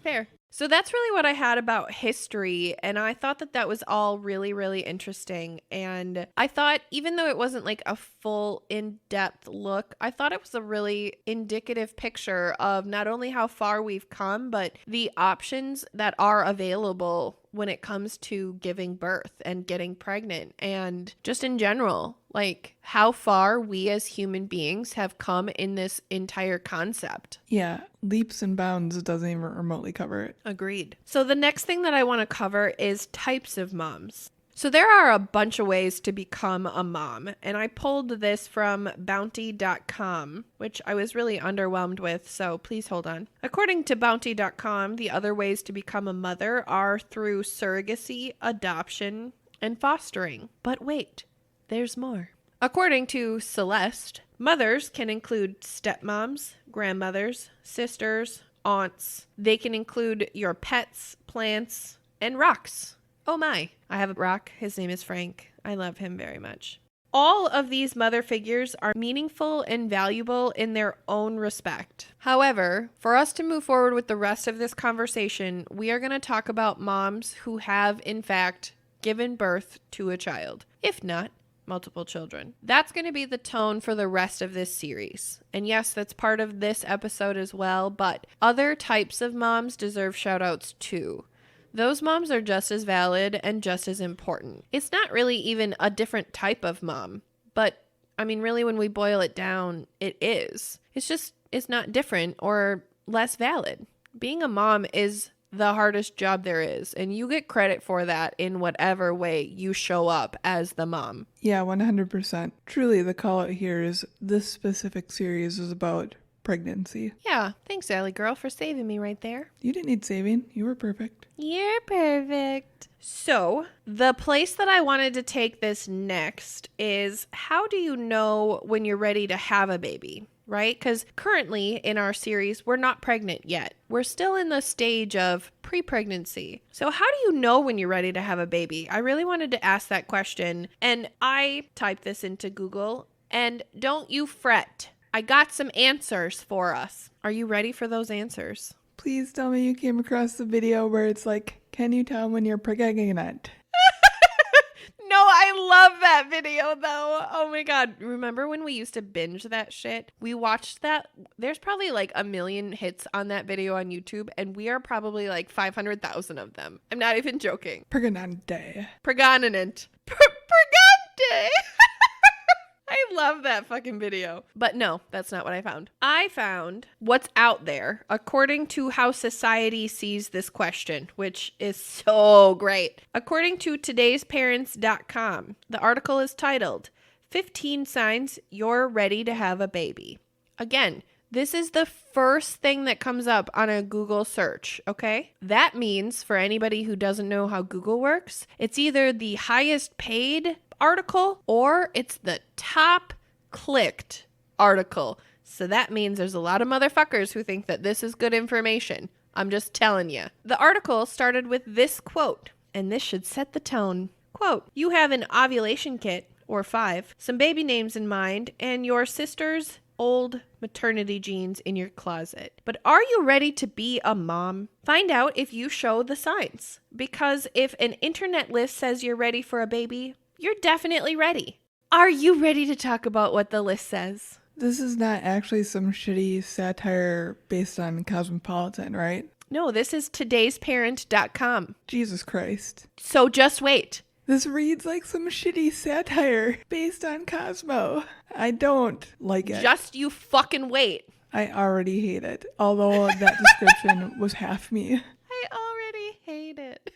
Fair. So that's really what I had about history, and I thought that that was all really, really interesting. And I thought, even though it wasn't like a full in-depth look, I thought it was a really indicative picture of not only how far we've come, but the options that are available when it comes to giving birth and getting pregnant, and just in general, like how far we as human beings have come in this entire concept. Yeah, leaps and bounds doesn't even remotely cover it. Agreed. So the next thing that I want to cover is types of moms. So there are a bunch of ways to become a mom, and I pulled this from bounty.com, which I was really underwhelmed with, so please hold on. According to bounty.com, the other ways to become a mother are through surrogacy, adoption, and fostering. But wait, there's more. According to Celeste, mothers can include stepmoms, grandmothers, sisters, aunts. They can include your pets, plants, and rocks. Oh my, I have a rock. His name is Frank. I love him very much. All of these mother figures are meaningful and valuable in their own respect. However, for us to move forward with the rest of this conversation, we are going to talk about moms who have, in fact, given birth to a child, if not multiple children. That's going to be the tone for the rest of this series. And yes, that's part of this episode as well, but other types of moms deserve shout outs too. Those moms are just as valid and just as important. It's not really even a different type of mom, but I mean, really, when we boil it down, it is. It's not different or less valid. Being a mom is the hardest job there is, and you get credit for that in whatever way you show up as the mom. Yeah, 100%. Truly, the call out here is this specific series is about pregnancy. Yeah, thanks, Allie girl, for saving me right there. You didn't need saving. You were perfect. You're perfect. So, the place that I wanted to take this next is how do you know when you're ready to have a baby, right? Because currently in our series, we're not pregnant yet. We're still in the stage of pre-pregnancy. So how do you know when you're ready to have a baby? I really wanted to ask that question, and I typed this into Google, and don't you fret. I got some answers for us. Are you ready for those answers? Please tell me you came across the video where it's like, can you tell when you're pregnant? No, love that video though. Oh my God. Remember when we used to binge that shit? We watched that. There's probably like 1 million hits on that video on YouTube, and we are probably like 500,000 of them. I'm not even joking. Pregnante. Pregnant. Pregante. I love that fucking video. But no, that's not what I found. I found what's out there according to how society sees this question, which is so great. According to todaysparents.com, the article is titled 15 Signs You're Ready to Have a Baby. Again, this is the first thing that comes up on a Google search, okay? That means, for anybody who doesn't know how Google works, it's either the highest paid article or it's the top clicked article. So that means there's a lot of motherfuckers who think that this is good information. I'm just telling you. The article started with this quote, and this should set the tone. Quote, "You have an ovulation kit, or 5, some baby names in mind, and your sister's old maternity jeans in your closet. But are you ready to be a mom? Find out if you show the signs. Because if an internet list says you're ready for a baby, you're definitely ready. Are you ready to talk about what the list says?" This is not actually some shitty satire based on Cosmopolitan, right? No, this is todaysparent.com. Jesus Christ. So just wait. This reads like some shitty satire based on Cosmo. I don't like it. Just you fucking wait. I already hate it. Although that description was half me. I already hate it.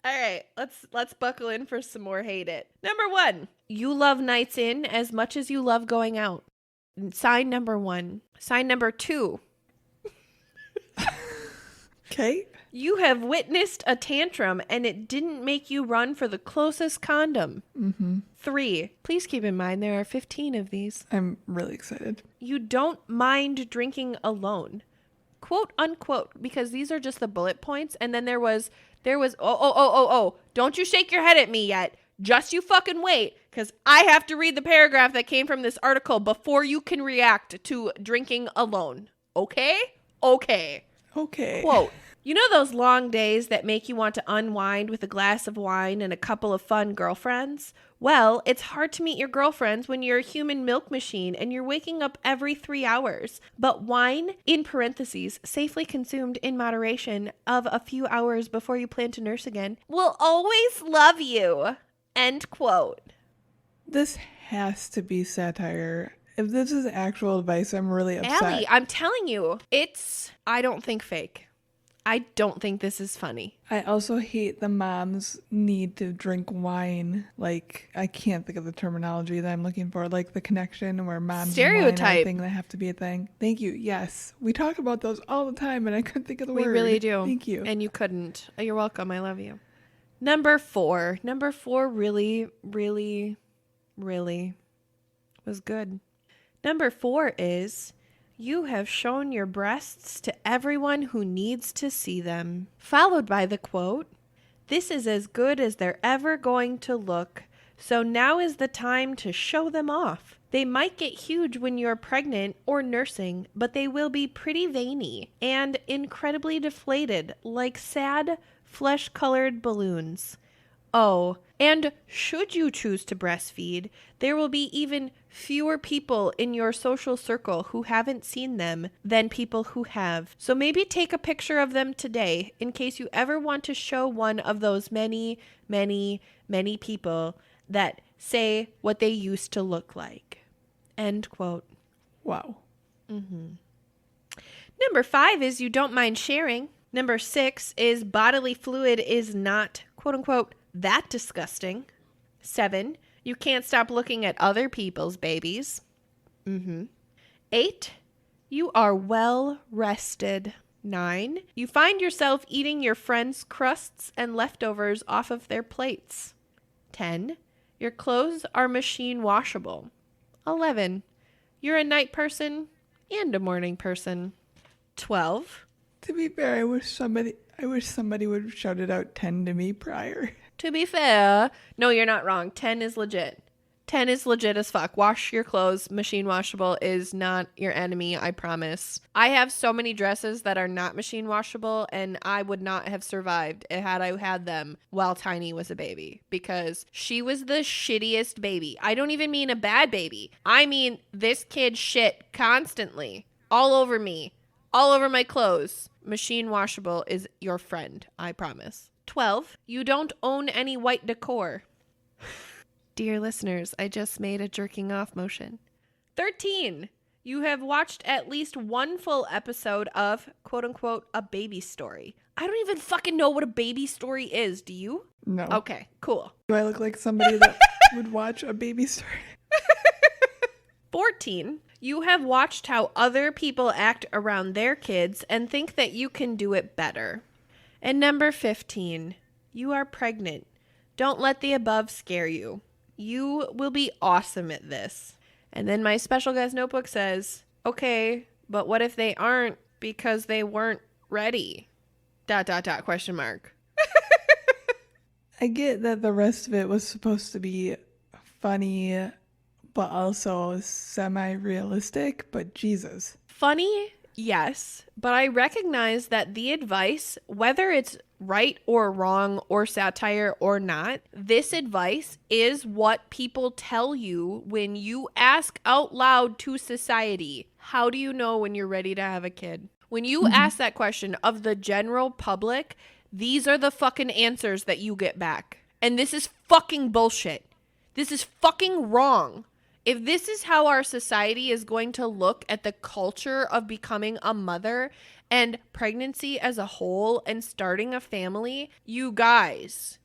All right, let's buckle in for some more hate it. Number 1, you love nights in as much as you love going out. Sign number 1. Sign number 2. Okay. You have witnessed a tantrum and it didn't make you run for the closest condom. 3, please keep in mind there are 15 of these. I'm really excited. You don't mind drinking alone. Quote unquote, because these are just the bullet points. And then there was, don't you shake your head at me yet. Just you fucking wait, because I have to read the paragraph that came from this article before you can react to drinking alone. Okay? Okay. Quote, "You know those long days that make you want to unwind with a glass of wine and a couple of fun girlfriends? Well, it's hard to meet your girlfriends when you're a human milk machine and you're waking up every 3 hours. But wine, in parentheses, safely consumed in moderation of a few hours before you plan to nurse again, will always love you." End quote. This has to be satire. If this is actual advice, I'm really upset. Allie, I'm telling you, I don't think fake. I don't think this is funny. I also hate the moms need to drink wine. Like, I can't think of the terminology that I'm looking for. Like the connection where moms Stereotype. and wine are a thing that have to be a thing. Thank you. Yes. We talk about those all the time and I couldn't think of the word. We really do. Thank you. And you couldn't. You're welcome. I love you. Number 4. Number 4 really, really, really was good. Number 4 is, you have shown your breasts to everyone who needs to see them. Followed by the quote, "This is as good as they're ever going to look, so now is the time to show them off. They might get huge when you're pregnant or nursing, but they will be pretty veiny and incredibly deflated like sad, flesh-colored balloons. Oh, and should you choose to breastfeed, there will be even fewer people in your social circle who haven't seen them than people who have. So maybe take a picture of them today in case you ever want to show one of those many, many, many people that say what they used to look like." End quote. Wow. Number 5 is you don't mind sharing. Number 6 is bodily fluid is not, quote unquote, that disgusting. 7, you can't stop looking at other people's babies. 8, you are well rested. 9, you find yourself eating your friends' crusts and leftovers off of their plates. 10, your clothes are machine washable. 11, you're a night person and a morning person. 12, To be fair, I wish somebody would have shouted out 10 to me prior. to be fair, no, you're not wrong. 10 is legit. 10 is legit as fuck. Wash your clothes. Machine washable is not your enemy, I promise. I have so many dresses that are not machine washable, and I would not have survived had I had them while Tiny was a baby, because she was the shittiest baby. I don't even mean a bad baby. I mean, this kid shit constantly. All over me. All over my clothes. Machine washable is your friend, I promise. 12, you don't own any white decor. Dear listeners, I just made a jerking off motion. 13, you have watched at least one full episode of, quote unquote, a baby story. I don't even fucking know what a baby story is. Do you? No. Okay, cool. Do I look like somebody that would watch a baby story? 14, you have watched how other people act around their kids and think that you can do it better. And number 15, you are pregnant. Don't let the above scare you. You will be awesome at this. And then my special guest notebook says, okay, but what if they aren't because they weren't ready? ... question mark. I get that the rest of it was supposed to be funny, but also semi-realistic, but Jesus. Funny, yes, but I recognize that the advice, whether it's right or wrong or satire or not, this advice is what people tell you when you ask out loud to society, how do you know when you're ready to have a kid? When you ask that question of the general public, these are the fucking answers that you get back. And this is fucking bullshit. This is fucking wrong. If this is how our society is going to look at the culture of becoming a mother and pregnancy as a whole and starting a family, you guys,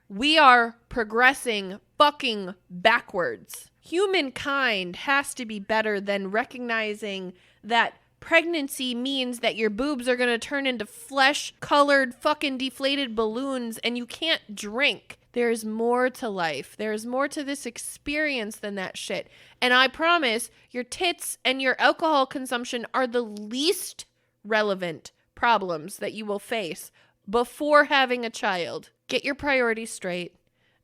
we are progressing fucking backwards. Humankind has to be better than recognizing that pregnancy means that your boobs are going to turn into flesh-colored fucking deflated balloons and you can't drink. There's more to life. There's more to this experience than that shit. And I promise your tits and your alcohol consumption are the least relevant problems that you will face before having a child. Get your priorities straight.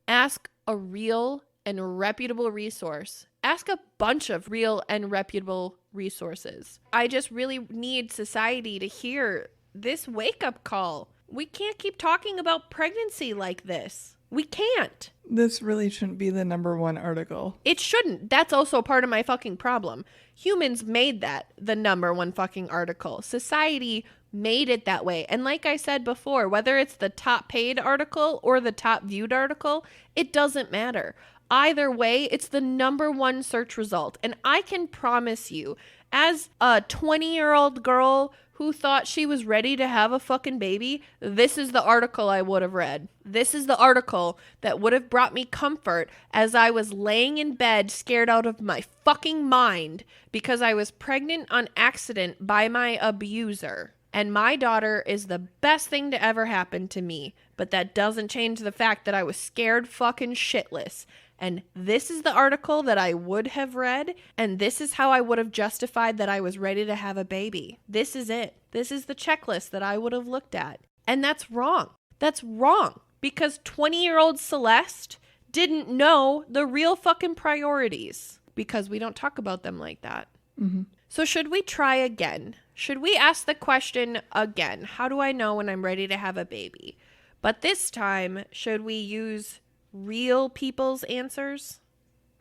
Ask a real and reputable resource. Ask a bunch of real and reputable resources. I just really need society to hear this wake-up call. We can't keep talking about pregnancy like this. We can't. This really shouldn't be the number one article. It shouldn't. That's also part of my fucking problem. Humans made that the number one fucking article. Society made it that way. And like I said before, whether it's the top paid article or the top viewed article, it doesn't matter. Either way, it's the number one search result. And I can promise you, as a 20-year-old girl who thought she was ready to have a fucking baby, this is the article I would have read. This is the article that would have brought me comfort as I was laying in bed scared out of my fucking mind because I was pregnant on accident by my abuser. And my daughter is the best thing to ever happen to me, but that doesn't change the fact that I was scared fucking shitless. And this is the article that I would have read, and this is how I would have justified that I was ready to have a baby. This is it. This is the checklist that I would have looked at. And that's wrong. That's wrong. Because 20-year-old Celeste didn't know the real fucking priorities. Because we don't talk about them like that. Mm-hmm. So should we try again? Should we ask the question again? How do I know when I'm ready to have a baby? But this time, should we use real people's answers?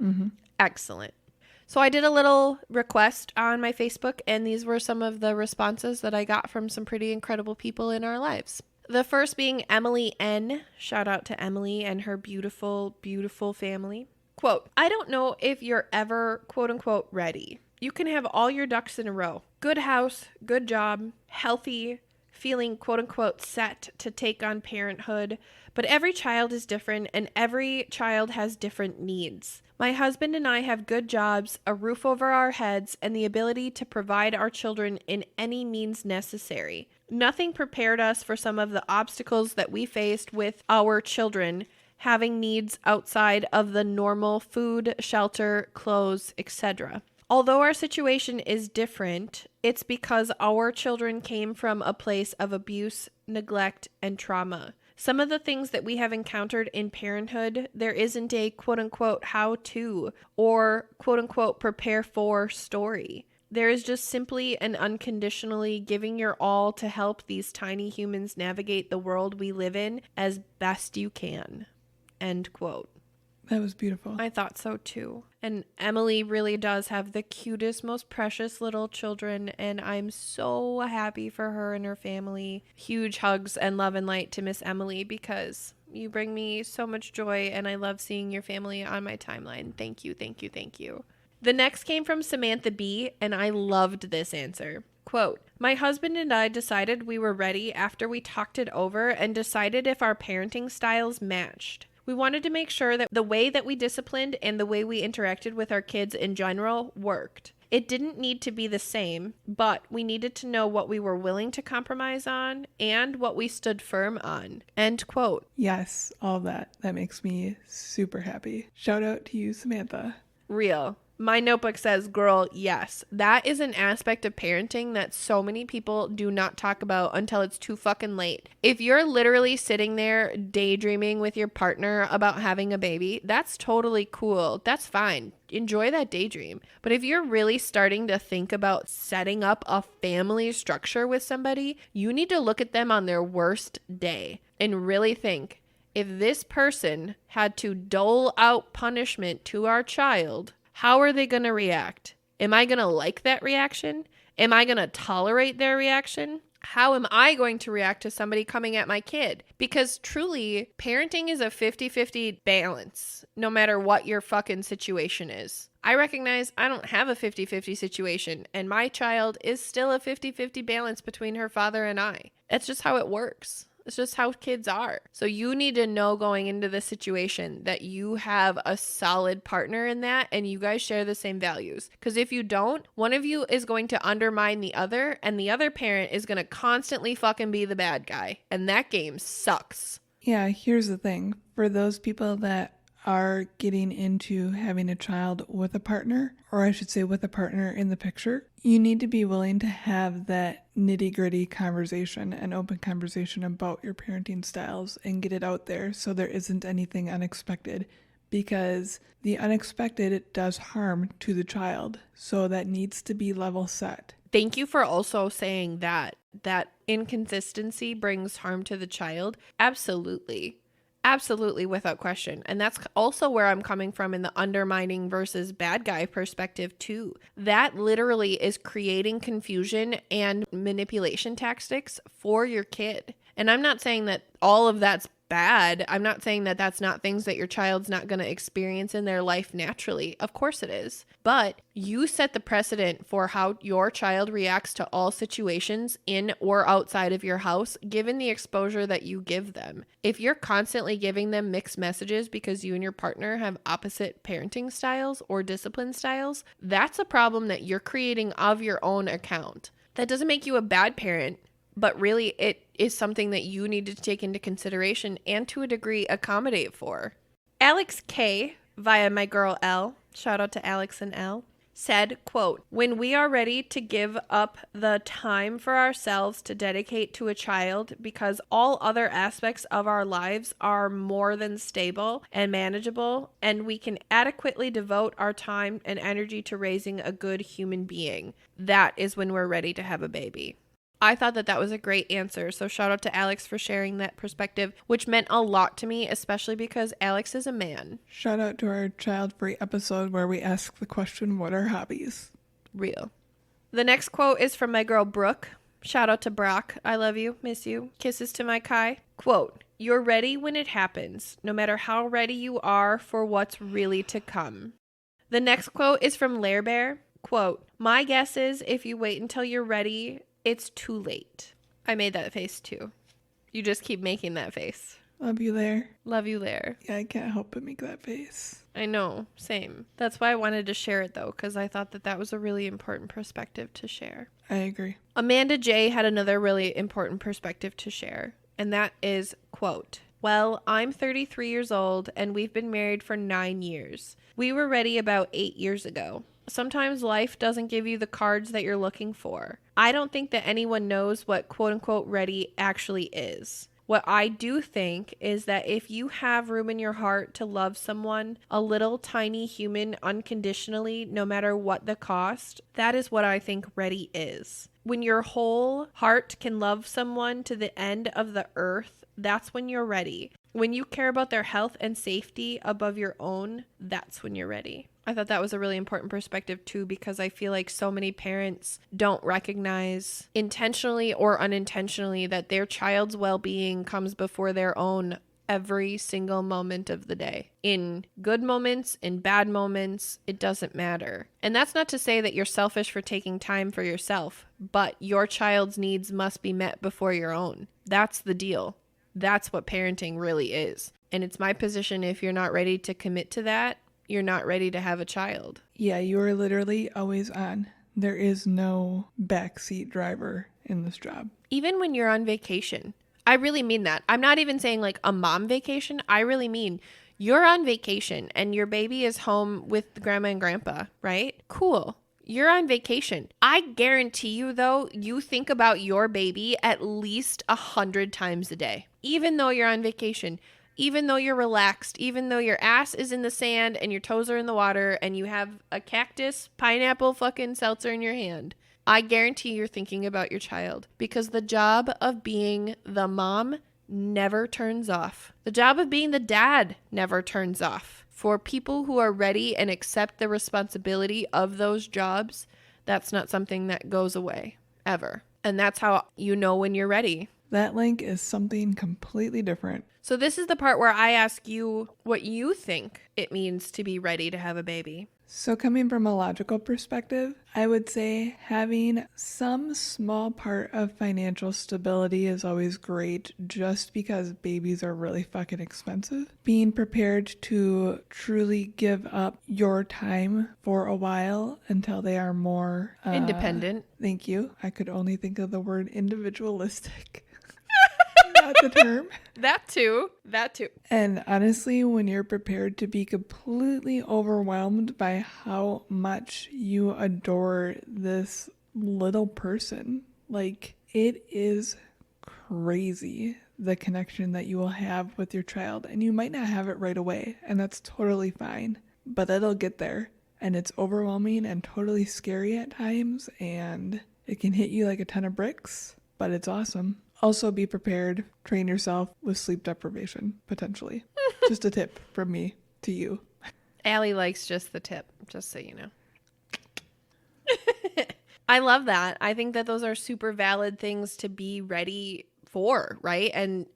Mm-hmm. Excellent. So I did a little request on my Facebook, and these were some of the responses that I got from some pretty incredible people in our lives. The first being Emily N. Shout out to Emily and her beautiful, beautiful family. Quote, I don't know if you're ever, quote unquote, ready. You can have all your ducks in a row. Good house, good job, healthy, feeling quote unquote set to take on parenthood. But every child is different and every child has different needs. My husband and I have good jobs, a roof over our heads, and the ability to provide our children in any means necessary. Nothing prepared us for some of the obstacles that we faced with our children having needs outside of the normal food, shelter, clothes, etc. Although our situation is different, it's because our children came from a place of abuse, neglect, and trauma. Some of the things that we have encountered in parenthood, there isn't a quote unquote how to or quote unquote prepare for story. There is just simply and unconditionally giving your all to help these tiny humans navigate the world we live in as best you can. End quote. That was beautiful. I thought so too. And Emily really does have the cutest, most precious little children, and I'm so happy for her and her family. Huge hugs and love and light to Miss Emily, because you bring me so much joy, and I love seeing your family on my timeline. Thank you, thank you, thank you. The next came from Samantha B, and I loved this answer. Quote, my husband and I decided we were ready after we talked it over and decided if our parenting styles matched. We wanted to make sure that the way that we disciplined and the way we interacted with our kids in general worked. It didn't need to be the same, but we needed to know what we were willing to compromise on and what we stood firm on. End quote. Yes, all that. That makes me super happy. Shout out to you, Samantha. Real. My notebook says, girl, yes. That is an aspect of parenting that so many people do not talk about until it's too fucking late. If you're literally sitting there daydreaming with your partner about having a baby, that's totally cool. That's fine. Enjoy that daydream. But if you're really starting to think about setting up a family structure with somebody, you need to look at them on their worst day and really think, if this person had to dole out punishment to our child, how are they going to react? Am I going to like that reaction? Am I going to tolerate their reaction? How am I going to react to somebody coming at my kid? Because truly, parenting is a 50-50 balance, no matter what your fucking situation is. I recognize I don't have a 50-50 situation, and my child is still a 50-50 balance between her father and I. That's just how it works. It's just how kids are. So you need to know going into the situation that you have a solid partner in that and you guys share the same values. Because if you don't, one of you is going to undermine the other and the other parent is going to constantly fucking be the bad guy. And that game sucks. Yeah, here's the thing. For those people that are getting into having a child with a partner, or I should say with a partner in the picture, you need to be willing to have that nitty-gritty conversation and open conversation about your parenting styles and get it out there so there isn't anything unexpected, because the unexpected does harm to the child. So that needs to be level set. Thank you for also saying that inconsistency brings harm to the child. Absolutely. Absolutely, without question. And that's also where I'm coming from in the undermining versus bad guy perspective too. That literally is creating confusion and manipulation tactics for your kid. And I'm not saying that all of that's bad. I'm not saying that that's not things that your child's not going to experience in their life naturally. Of course it is. But you set the precedent for how your child reacts to all situations in or outside of your house, given the exposure that you give them. If you're constantly giving them mixed messages because you and your partner have opposite parenting styles or discipline styles, that's a problem that you're creating of your own account. That doesn't make you a bad parent, but really it is something that you need to take into consideration and to a degree accommodate for. Alex K, via my girl L, shout out to Alex and L, said, quote, when we are ready to give up the time for ourselves to dedicate to a child because all other aspects of our lives are more than stable and manageable, and we can adequately devote our time and energy to raising a good human being, that is when we're ready to have a baby. I thought that was a great answer, so shout out to Alex for sharing that perspective, which meant a lot to me, especially because Alex is a man. Shout out to our child-free episode where we ask the question, what are hobbies? Real. The next quote is from my girl Brooke. Shout out to Brock. I love you. Miss you. Kisses to my Kai. Quote, you're ready when it happens, no matter how ready you are for what's really to come. The next quote is from Lair Bear. Quote, my guess is if you wait until you're ready, it's too late. I made that face too. You just keep making that face. Love you, Lair. Love you, Lair. Yeah, I can't help but make that face. I know, same. That's why I wanted to share it though, because I thought that was a really important perspective to share. I agree. Amanda J had another really important perspective to share, and that is, quote, well, I'm 33 years old and we've been married for 9 years. We were ready about 8 years ago. Sometimes life doesn't give you the cards that you're looking for. I don't think that anyone knows what quote unquote ready actually is. What I do think is that if you have room in your heart to love someone, a little tiny human unconditionally, no matter what the cost, that is what I think ready is. When your whole heart can love someone to the end of the earth, that's when you're ready. When you care about their health and safety above your own, that's when you're ready. I thought that was a really important perspective too, because I feel like so many parents don't recognize intentionally or unintentionally that their child's well-being comes before their own every single moment of the day. In good moments, in bad moments, it doesn't matter. And that's not to say that you're selfish for taking time for yourself, but your child's needs must be met before your own. That's the deal. That's what parenting really is. And it's my position, if you're not ready to commit to that, you're not ready to have a child. Yeah, you are literally always on. There is no backseat driver in this job. Even when you're on vacation. I really mean that. I'm not even saying like a mom vacation. I really mean you're on vacation and your baby is home with grandma and grandpa, right? Cool. You're on vacation. I guarantee you, though, you think about your baby at least 100 times a day, even though you're on vacation. Even though you're relaxed, even though your ass is in the sand and your toes are in the water and you have a cactus, pineapple fucking seltzer in your hand, I guarantee you're thinking about your child, because the job of being the mom never turns off. The job of being the dad never turns off. For people who are ready and accept the responsibility of those jobs, that's not something that goes away ever. And that's how you know when you're ready. That link is something completely different. So this is the part where I ask you what you think it means to be ready to have a baby. So coming from a logical perspective, I would say having some small part of financial stability is always great, just because babies are really fucking expensive. Being prepared to truly give up your time for a while until they are more Independent. Thank you. I could only think of the word individualistic. Not the term. That too. And honestly, when you're prepared to be completely overwhelmed by how much you adore this little person, like, it is crazy the connection that you will have with your child. And you might not have it right away, and that's totally fine, but it'll get there. And it's overwhelming and totally scary at times, and it can hit you like a ton of bricks, but it's awesome. Also, be prepared. Train yourself with sleep deprivation, potentially. Just a tip from me to you. Allie likes just the tip, just so you know. I love that. I think that those are super valid things to be ready for, right? And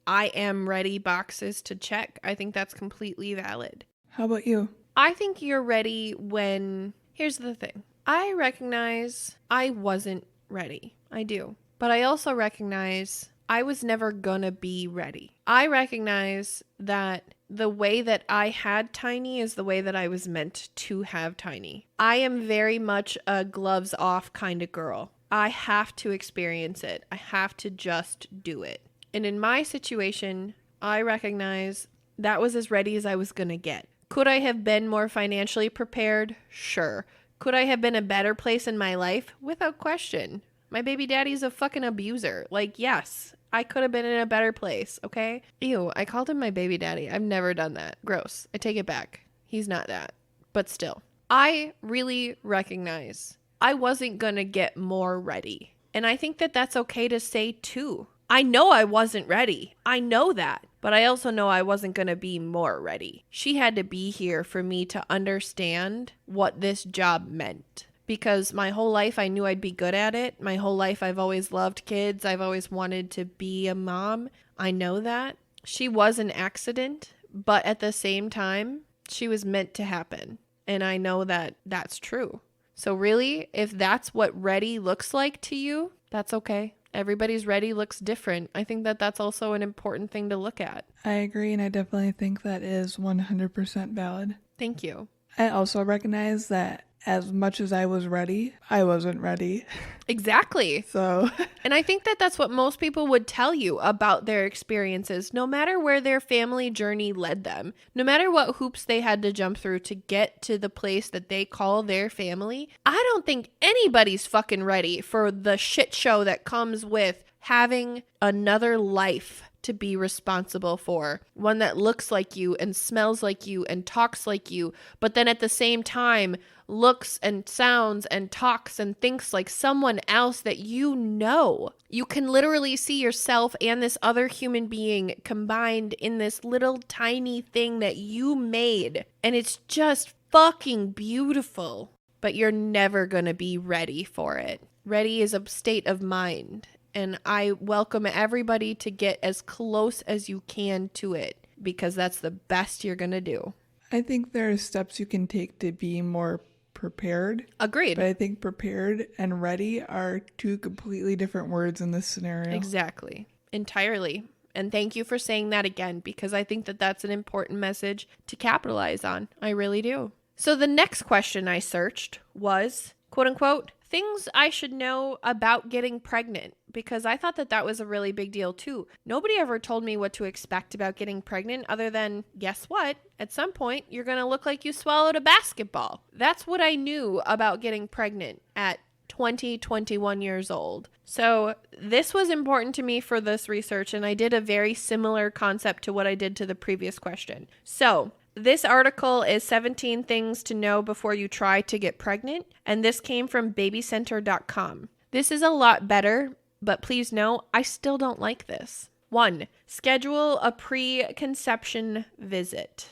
I am ready boxes to check. I think that's completely valid. How about you? I think you're ready when... Here's the thing. I recognize I wasn't ready. I do. But I also recognize I was never gonna be ready. I recognize that the way that I had Tiny is the way that I was meant to have Tiny. I am very much a gloves off kind of girl. I have to experience it. I have to just do it. And in my situation, I recognize that was as ready as I was gonna get. Could I have been more financially prepared? Sure. Could I have been a better place in my life? Without question. My baby daddy's a fucking abuser. Like, yes, I could have been in a better place, okay? Ew, I called him my baby daddy. I've never done that. Gross. I take it back. He's not that. But still, I really recognize I wasn't gonna get more ready. And I think that that's okay to say too. I know I wasn't ready. I know that. But I also know I wasn't going to be more ready. She had to be here for me to understand what this job meant. Because my whole life I knew I'd be good at it. My whole life I've always loved kids. I've always wanted to be a mom. I know that. She was an accident, but at the same time, she was meant to happen. And I know that that's true. So really, if that's what ready looks like to you, that's okay. Everybody's ready looks different. I think that that's also an important thing to look at. I agree, and I definitely think that is 100% valid. Thank you. I also recognize that as much as I was ready, I wasn't ready. Exactly. So, And I think that that's what most people would tell you about their experiences, no matter where their family journey led them, no matter what hoops they had to jump through to get to the place that they call their family. I don't think anybody's fucking ready for the shit show that comes with having another life to be responsible for, one that looks like you and smells like you and talks like you, but then at the same time looks and sounds and talks and thinks like someone else that you know. You can literally see yourself and this other human being combined in this little tiny thing that you made, and it's just fucking beautiful. But you're never gonna be ready for it. Ready is a state of mind. And I welcome everybody to get as close as you can to it, because that's the best you're going to do. I think there are steps you can take to be more prepared. Agreed. But I think prepared and ready are two completely different words in this scenario. Exactly. Entirely. And thank you for saying that again, because I think that that's an important message to capitalize on. I really do. So the next question I searched was, quote unquote, things I should know about getting pregnant, because I thought that that was a really big deal too. Nobody ever told me what to expect about getting pregnant other than, guess what? At some point, you're going to look like you swallowed a basketball. That's what I knew about getting pregnant at 21 years old. So this was important to me for this research, and I did a very similar concept to what I did to the previous question. So this article is 17 things to know before you try to get pregnant, and this came from babycenter.com. This is a lot better, but please know, I still don't like this. 1. Schedule a preconception visit.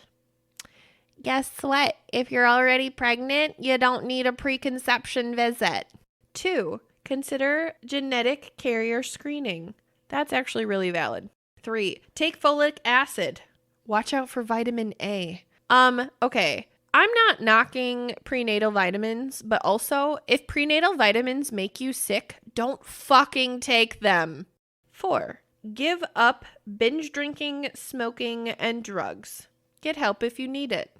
Guess what? If you're already pregnant, you don't need a preconception visit. 2. Consider genetic carrier screening. That's actually really valid. 3. Take folic acid. Watch out for vitamin A. Okay. I'm not knocking prenatal vitamins, but also, if prenatal vitamins make you sick, don't fucking take them. 4. Give up binge drinking, smoking, and drugs. Get help if you need it.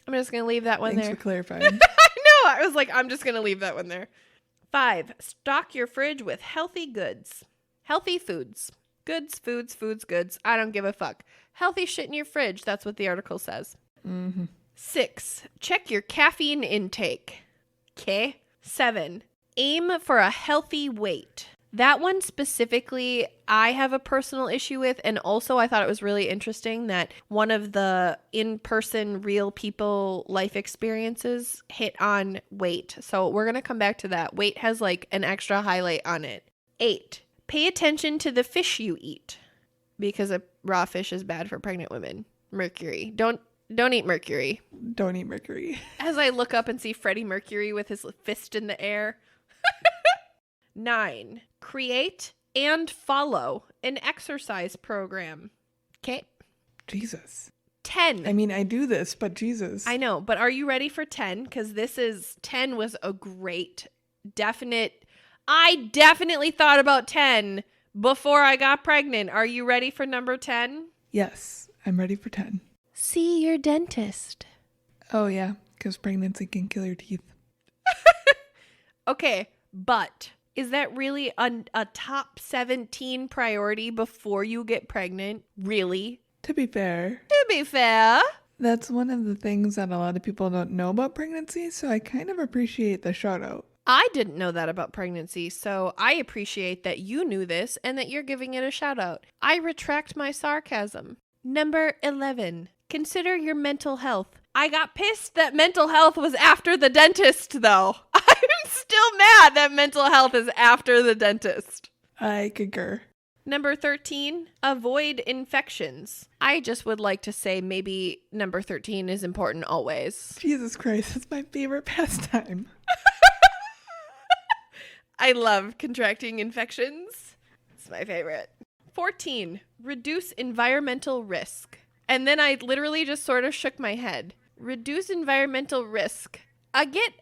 I'm just going to leave that one Thanks there. for clarifying. I know. I was like, I'm just going to leave that one there. 5. Stock your fridge with healthy goods. Healthy foods. Goods, foods, goods. I don't give a fuck. Healthy shit in your fridge. That's what the article says. Mm-hmm. 6. Check your caffeine intake. Okay. 7. Aim for a healthy weight. That one specifically, I have a personal issue with, and also I thought it was really interesting that one of the in-person real people life experiences hit on weight. So we're going to come back to that. Weight has like an extra highlight on it. 8. Pay attention to the fish you eat, because a raw fish is bad for pregnant women. Mercury. Don't eat mercury. Don't eat mercury. As I look up and see Freddie Mercury with his fist in the air. 9. Create and follow an exercise program. Okay. Jesus. 10. I mean, I do this, but Jesus. I know, but are you ready for 10? Because 10 was a great, I definitely thought about 10 before I got pregnant. Are you ready for number 10? Yes, I'm ready for 10. See your dentist. Oh, yeah, because pregnancy can kill your teeth. Okay, but is that really a top 17 priority before you get pregnant? Really? To be fair, That's one of the things that a lot of people don't know about pregnancy, so I kind of appreciate the shout out. I didn't know that about pregnancy, so I appreciate that you knew this and that you're giving it a shout out. I retract my sarcasm. Number 11. Consider your mental health. I got pissed that mental health was after the dentist, though. I'm still mad that mental health is after the dentist. I concur. Number 13, avoid infections. I just would like to say maybe number 13 is important always. Jesus Christ, that's my favorite pastime. I love contracting infections. It's my favorite. 14, reduce environmental risk. And then I literally just sort of shook my head. Reduce environmental risk. I get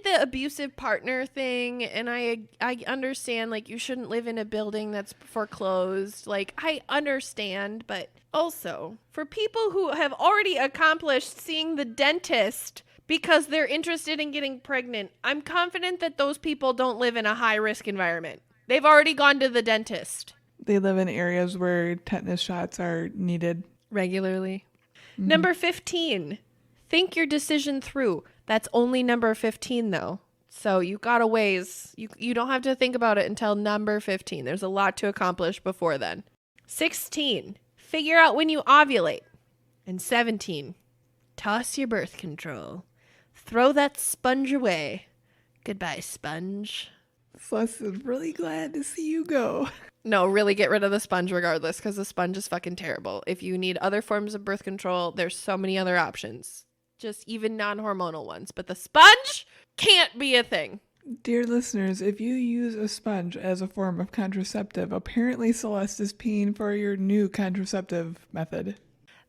the abusive partner thing, and I understand, like, you shouldn't live in a building that's foreclosed. Like, I understand, but also for people who have already accomplished seeing the dentist because they're interested in getting pregnant. I'm confident that those people don't live in a high-risk environment. They've already gone to the dentist. They live in areas where tetanus shots are needed Regularly. Number 15. Think your decision through. That's only number 15, though. So you got a ways. You don't have to think about it until number 15. There's a lot to accomplish before then. 16. Figure out when you ovulate. And 17. Toss your birth control. Throw that sponge away. Goodbye, sponge. Celeste is really glad to see you go. No, really get rid of the sponge regardless, because the sponge is fucking terrible. If you need other forms of birth control, there's so many other options. Just even non-hormonal ones. But the sponge can't be a thing. Dear listeners, if you use a sponge as a form of contraceptive, apparently Celeste is paying for your new contraceptive method.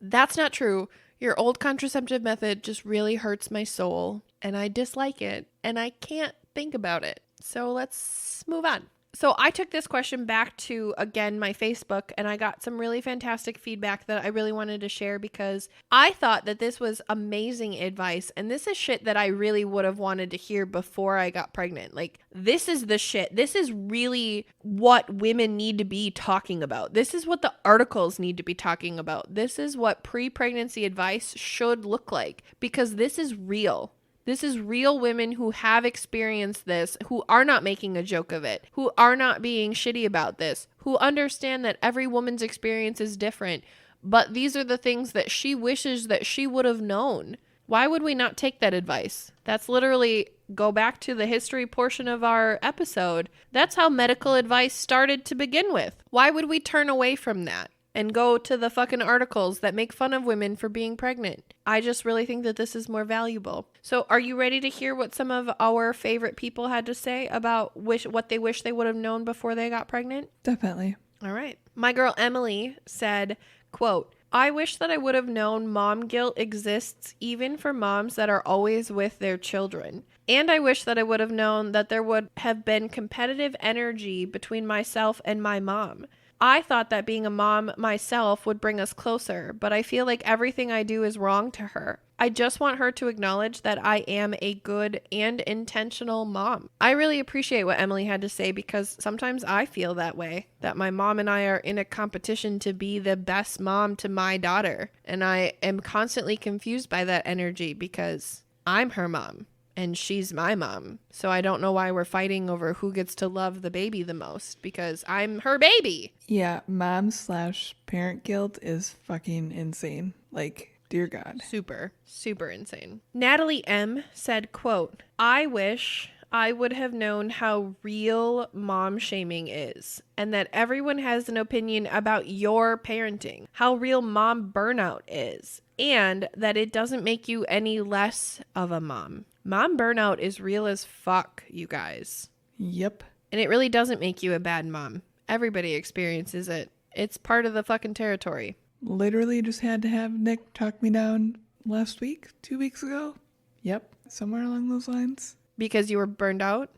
That's not true. Your old contraceptive method just really hurts my soul, and I dislike it, and I can't think about it. So let's move on. So I took this question back to, again, my Facebook, and I got some really fantastic feedback that I really wanted to share because I thought that this was amazing advice. And this is shit that I really would have wanted to hear before I got pregnant. Like, this is the shit. This is really what women need to be talking about. This is what the articles need to be talking about. This is what pre-pregnancy advice should look like because this is real. This is real women who have experienced this, who are not making a joke of it, who are not being shitty about this, who understand that every woman's experience is different. But these are the things that she wishes that she would have known. Why would we not take that advice? That's literally, go back to the history portion of our episode. That's how medical advice started to begin with. Why would we turn away from that and go to the fucking articles that make fun of women for being pregnant? I just really think that this is more valuable. So are you ready to hear what some of our favorite people had to say about what they wish they would have known before they got pregnant? Definitely. All right. My girl Emily said, quote, I wish that I would have known mom guilt exists even for moms that are always with their children. And I wish that I would have known that there would have been competitive energy between myself and my mom. I thought that being a mom myself would bring us closer, but I feel like everything I do is wrong to her. I just want her to acknowledge that I am a good and intentional mom. I really appreciate what Emily had to say because sometimes I feel that way, that my mom and I are in a competition to be the best mom to my daughter. And I am constantly confused by that energy because I'm her mom. And she's my mom. So I don't know why we're fighting over who gets to love the baby the most because I'm her baby. Yeah, mom/parent guilt is fucking insane. Like, dear God. Super, super insane. Natalie M. said, quote, I wish I would have known how real mom shaming is and that everyone has an opinion about your parenting, how real mom burnout is, and that it doesn't make you any less of a mom. Mom burnout is real as fuck, you guys. Yep. And it really doesn't make you a bad mom. Everybody experiences it. It's part of the fucking territory. Literally just had to have Nick talk me down last week, 2 weeks ago. Yep. Somewhere along those lines. Because you were burned out?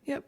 Yep.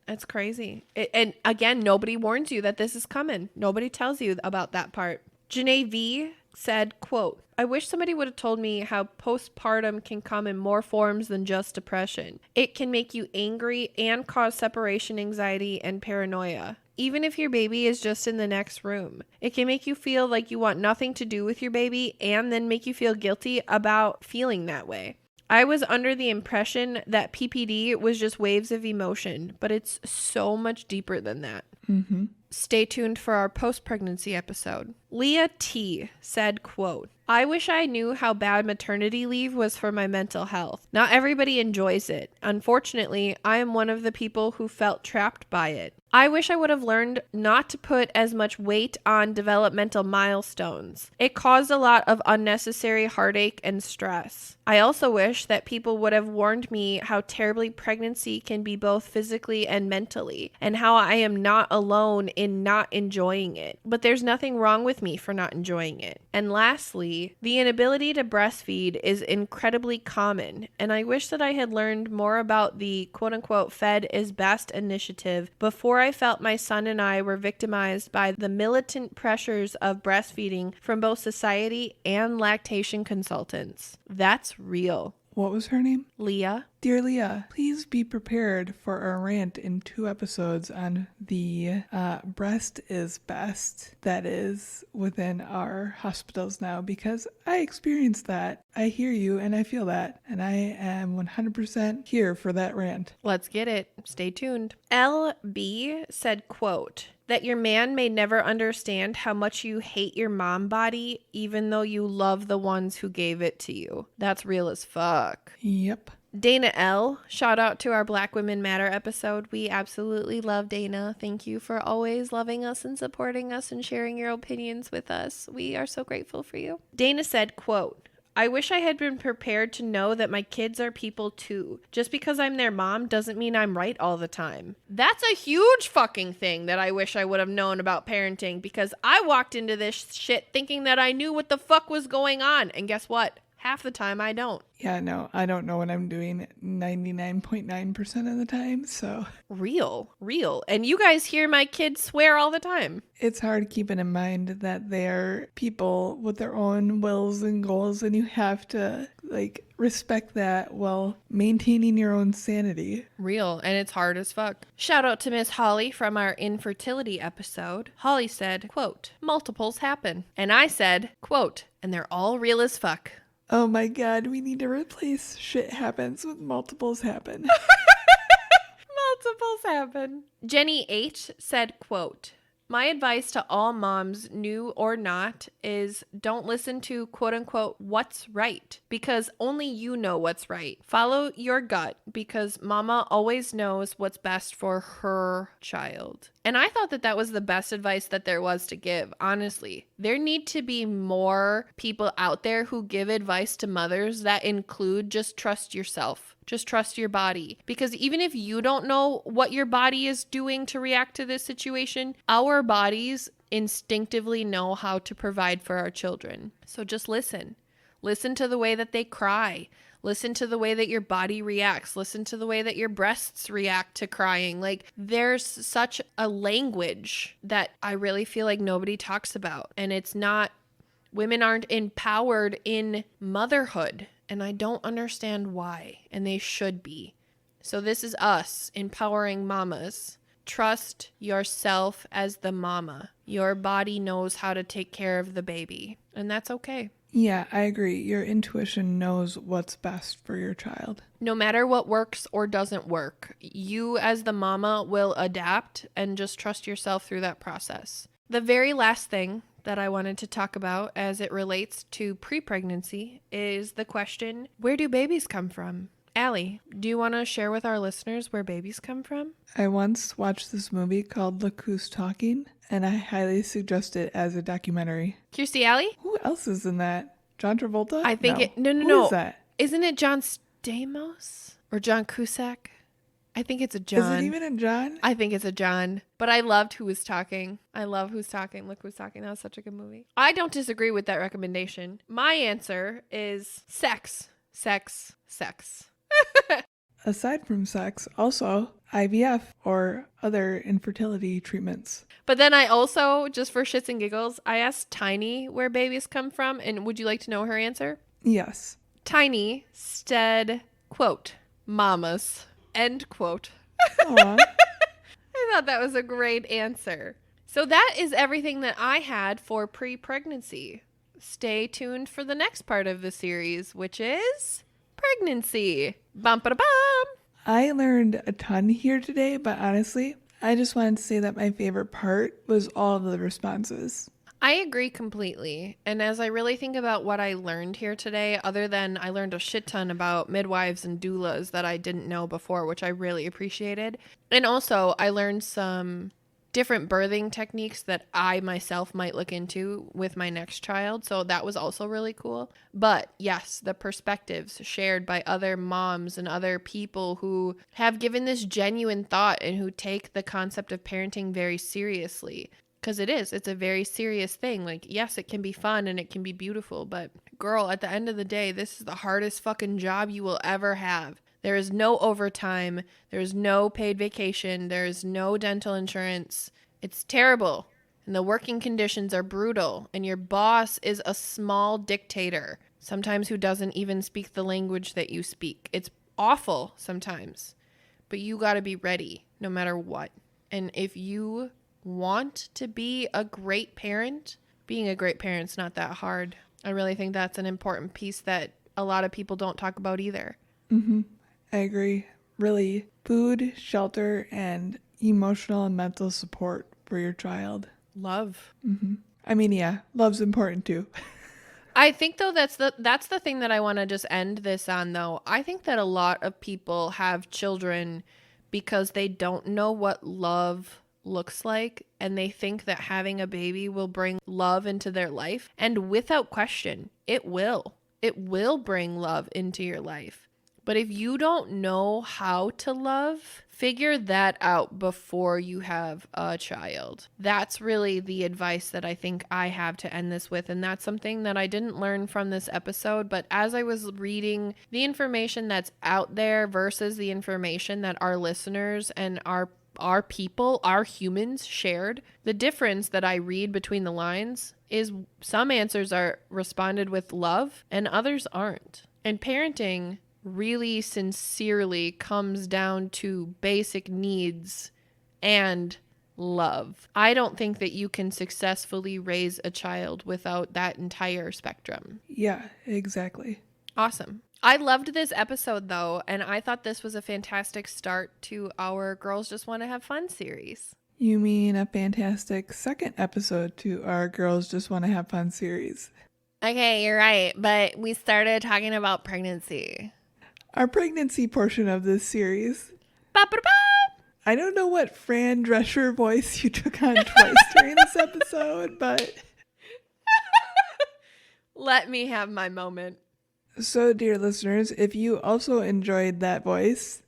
That's crazy. And again, nobody warns you that this is coming. Nobody tells you about that part. Janae V said, quote, I wish somebody would have told me how postpartum can come in more forms than just depression. It can make you angry and cause separation anxiety and paranoia. Even if your baby is just in the next room. It can make you feel like you want nothing to do with your baby and then make you feel guilty about feeling that way. I was under the impression that PPD was just waves of emotion, but it's so much deeper than that. Mm-hmm. Stay tuned for our post-pregnancy episode. Leah T. said, quote, I wish I knew how bad maternity leave was for my mental health. Not everybody enjoys it. Unfortunately, I am one of the people who felt trapped by it. I wish I would have learned not to put as much weight on developmental milestones. It caused a lot of unnecessary heartache and stress. I also wish that people would have warned me how terribly pregnancy can be both physically and mentally, and how I am not alone in not enjoying it. But there's nothing wrong with me for not enjoying it. And lastly, the inability to breastfeed is incredibly common, and I wish that I had learned more about the quote-unquote Fed is Best initiative before I felt my son and I were victimized by the militant pressures of breastfeeding from both society and lactation consultants. That's real. What was her name? Leah. Dear Leah, please be prepared for our rant in 2 episodes on the breast is best that is within our hospitals now, because I experienced that. I hear you and I feel that, and I am 100% here for that rant. Let's get it. Stay tuned. LB said, quote, that your man may never understand how much you hate your mom body, even though you love the ones who gave it to you. That's real as fuck. Yep. Dana L, shout out to our Black Women Matter episode. We absolutely love Dana. Thank you for always loving us and supporting us and sharing your opinions with us. We are so grateful for you. Dana said, quote, I wish I had been prepared to know that my kids are people too. Just because I'm their mom doesn't mean I'm right all the time. That's a huge fucking thing that I wish I would have known about parenting, because I walked into this shit thinking that I knew what the fuck was going on. And guess what? Half the time I don't. Yeah, no, I don't know what I'm doing 99.9% of the time, so. Real. And you guys hear my kids swear all the time. It's hard keeping in mind that they're people with their own wills and goals, and you have to, respect that while maintaining your own sanity. Real, and it's hard as fuck. Shout out to Miss Holly from our infertility episode. Holly said, quote, multiples happen. And I said, quote, and they're all real as fuck. Oh my God, we need to replace shit happens with multiples happen. Multiples happen. Jenny H said, quote, my advice to all moms, new or not, is don't listen to quote unquote what's right, because only you know what's right. Follow your gut, because mama always knows what's best for her child. And I thought that that was the best advice that there was to give, honestly. There need to be more people out there who give advice to mothers that include just trust yourself. Just trust your body. Because even if you don't know what your body is doing to react to this situation, our bodies instinctively know how to provide for our children. So just listen. Listen to the way that they cry. Listen to the way that your body reacts. Listen to the way that your breasts react to crying. There's such a language that I really feel like nobody talks about. And it's not, women aren't empowered in motherhood. And I don't understand why. And they should be. So this is us empowering mamas. Trust yourself as the mama. Your body knows how to take care of the baby. And that's okay. Yeah, I agree. Your intuition knows what's best for your child. No matter what works or doesn't work, you as the mama will adapt and just trust yourself through that process. The very last thing that I wanted to talk about as it relates to pre-pregnancy is the question, where do babies come from? Allie, do you want to share with our listeners where babies come from? I once watched this movie called Look Who's Talking, and I highly suggest it as a documentary. Kirstie Alley? Who else is in that? John Travolta? I think No. No. Who is that? Isn't it John Stamos or John Cusack? I think it's a John. Is it even a John? I think it's a John. But I loved Who Was Talking. I love Who's Talking. Look Who's Talking. That was such a good movie. I don't disagree with that recommendation. My answer is sex. Sex. Sex. Aside from sex, also IVF or other infertility treatments. But then I also, just for shits and giggles, I asked Tiny where babies come from. And would you like to know her answer? Yes. Tiny said, quote, mamas. End quote. Aw. I thought that was a great answer. So that is everything that I had for pre-pregnancy. Stay tuned for the next part of the series, which is pregnancy. Bum-ba-da-bum. I learned a ton here today, but honestly, I just wanted to say that my favorite part was all of the responses. I agree completely. And as I really think about what I learned here today, other than I learned a shit ton about midwives and doulas that I didn't know before, which I really appreciated. And also I learned some different birthing techniques that I myself might look into with my next child. So that was also really cool. But yes, the perspectives shared by other moms and other people who have given this genuine thought and who take the concept of parenting very seriously. Because it's a very serious thing. Yes, it can be fun and it can be beautiful, but girl, at the end of the day, this is the hardest fucking job you will ever have. There is no overtime. There's no paid vacation. There's no dental insurance. It's terrible. And the working conditions are brutal. And your boss is a small dictator. sometimes who doesn't even speak the language that you speak. It's awful sometimes, but you got to be ready no matter what. And if you want to be a great parent, being a great parent's not that hard. I really think that's an important piece that a lot of people don't talk about either. Mm-hmm. I agree. Really, food, shelter, and emotional and mental support for your child. Love. Mm-hmm. I mean, yeah, love's important too. I think though that's the thing that I want to just end this on though. I think that a lot of people have children because they don't know what love looks like, and they think that having a baby will bring love into their life, and without question, it will. It will bring love into your life. But if you don't know how to love, figure that out before you have a child. That's really the advice that I think I have to end this with. And that's something that I didn't learn from this episode. But as I was reading the information that's out there versus the information that our listeners and our people, our humans shared, the difference that I read between the lines is some answers are responded with love and others aren't. And parenting really sincerely comes down to basic needs and love. I don't think that you can successfully raise a child without that entire spectrum. Yeah, exactly. Awesome. I loved this episode though, and I thought this was a fantastic start to our Girls Just Want to Have Fun series. You mean a fantastic second episode to our Girls Just Want to Have Fun series. Okay, you're right, but we started talking about pregnancy. Our pregnancy portion of this series. Ba-ba-da-ba! I don't know what Fran Drescher voice you took on twice during this episode, but... Let me have my moment. So, dear listeners, if you also enjoyed that voice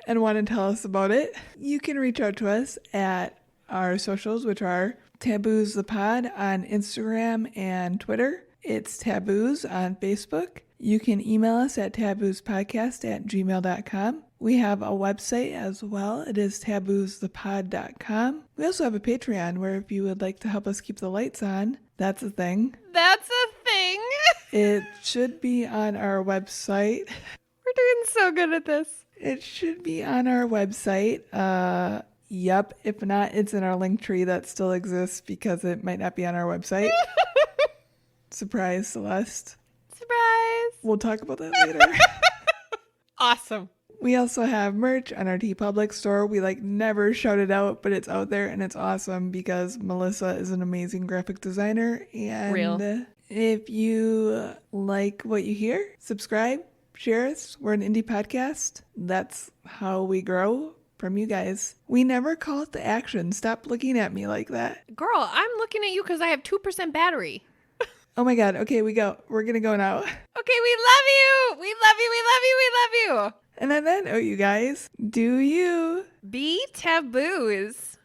and want to tell us about it, you can reach out to us at our socials, which are Taboos the Pod on Instagram and Twitter. It's Taboos on Facebook. You can email us at taboospodcast@gmail.com. We have a website as well. It is taboosthepod.com. We also have a Patreon where if you would like to help us keep the lights on, that's a thing. That's a thing. It should be on our website. We're doing so good at this. It should be on our website. Yep. If not, it's in our link tree that still exists because it might not be on our website. Surprise, Celeste. Surprise. We'll talk about that later. Awesome. We also have merch on our TeePublic store. We never shout it out, but it's out there and it's awesome because Melissa is an amazing graphic designer. And Real. If you like what you hear, subscribe, share us. We're an indie podcast. That's how we grow from you guys. We never call it to action. Stop looking at me like that. Girl, I'm looking at you because I have 2% battery. Oh my God. Okay, we go. We're going to go now. Okay, we love you. We love you. We love you. We love you. And on that note, you guys, do you Be taboos.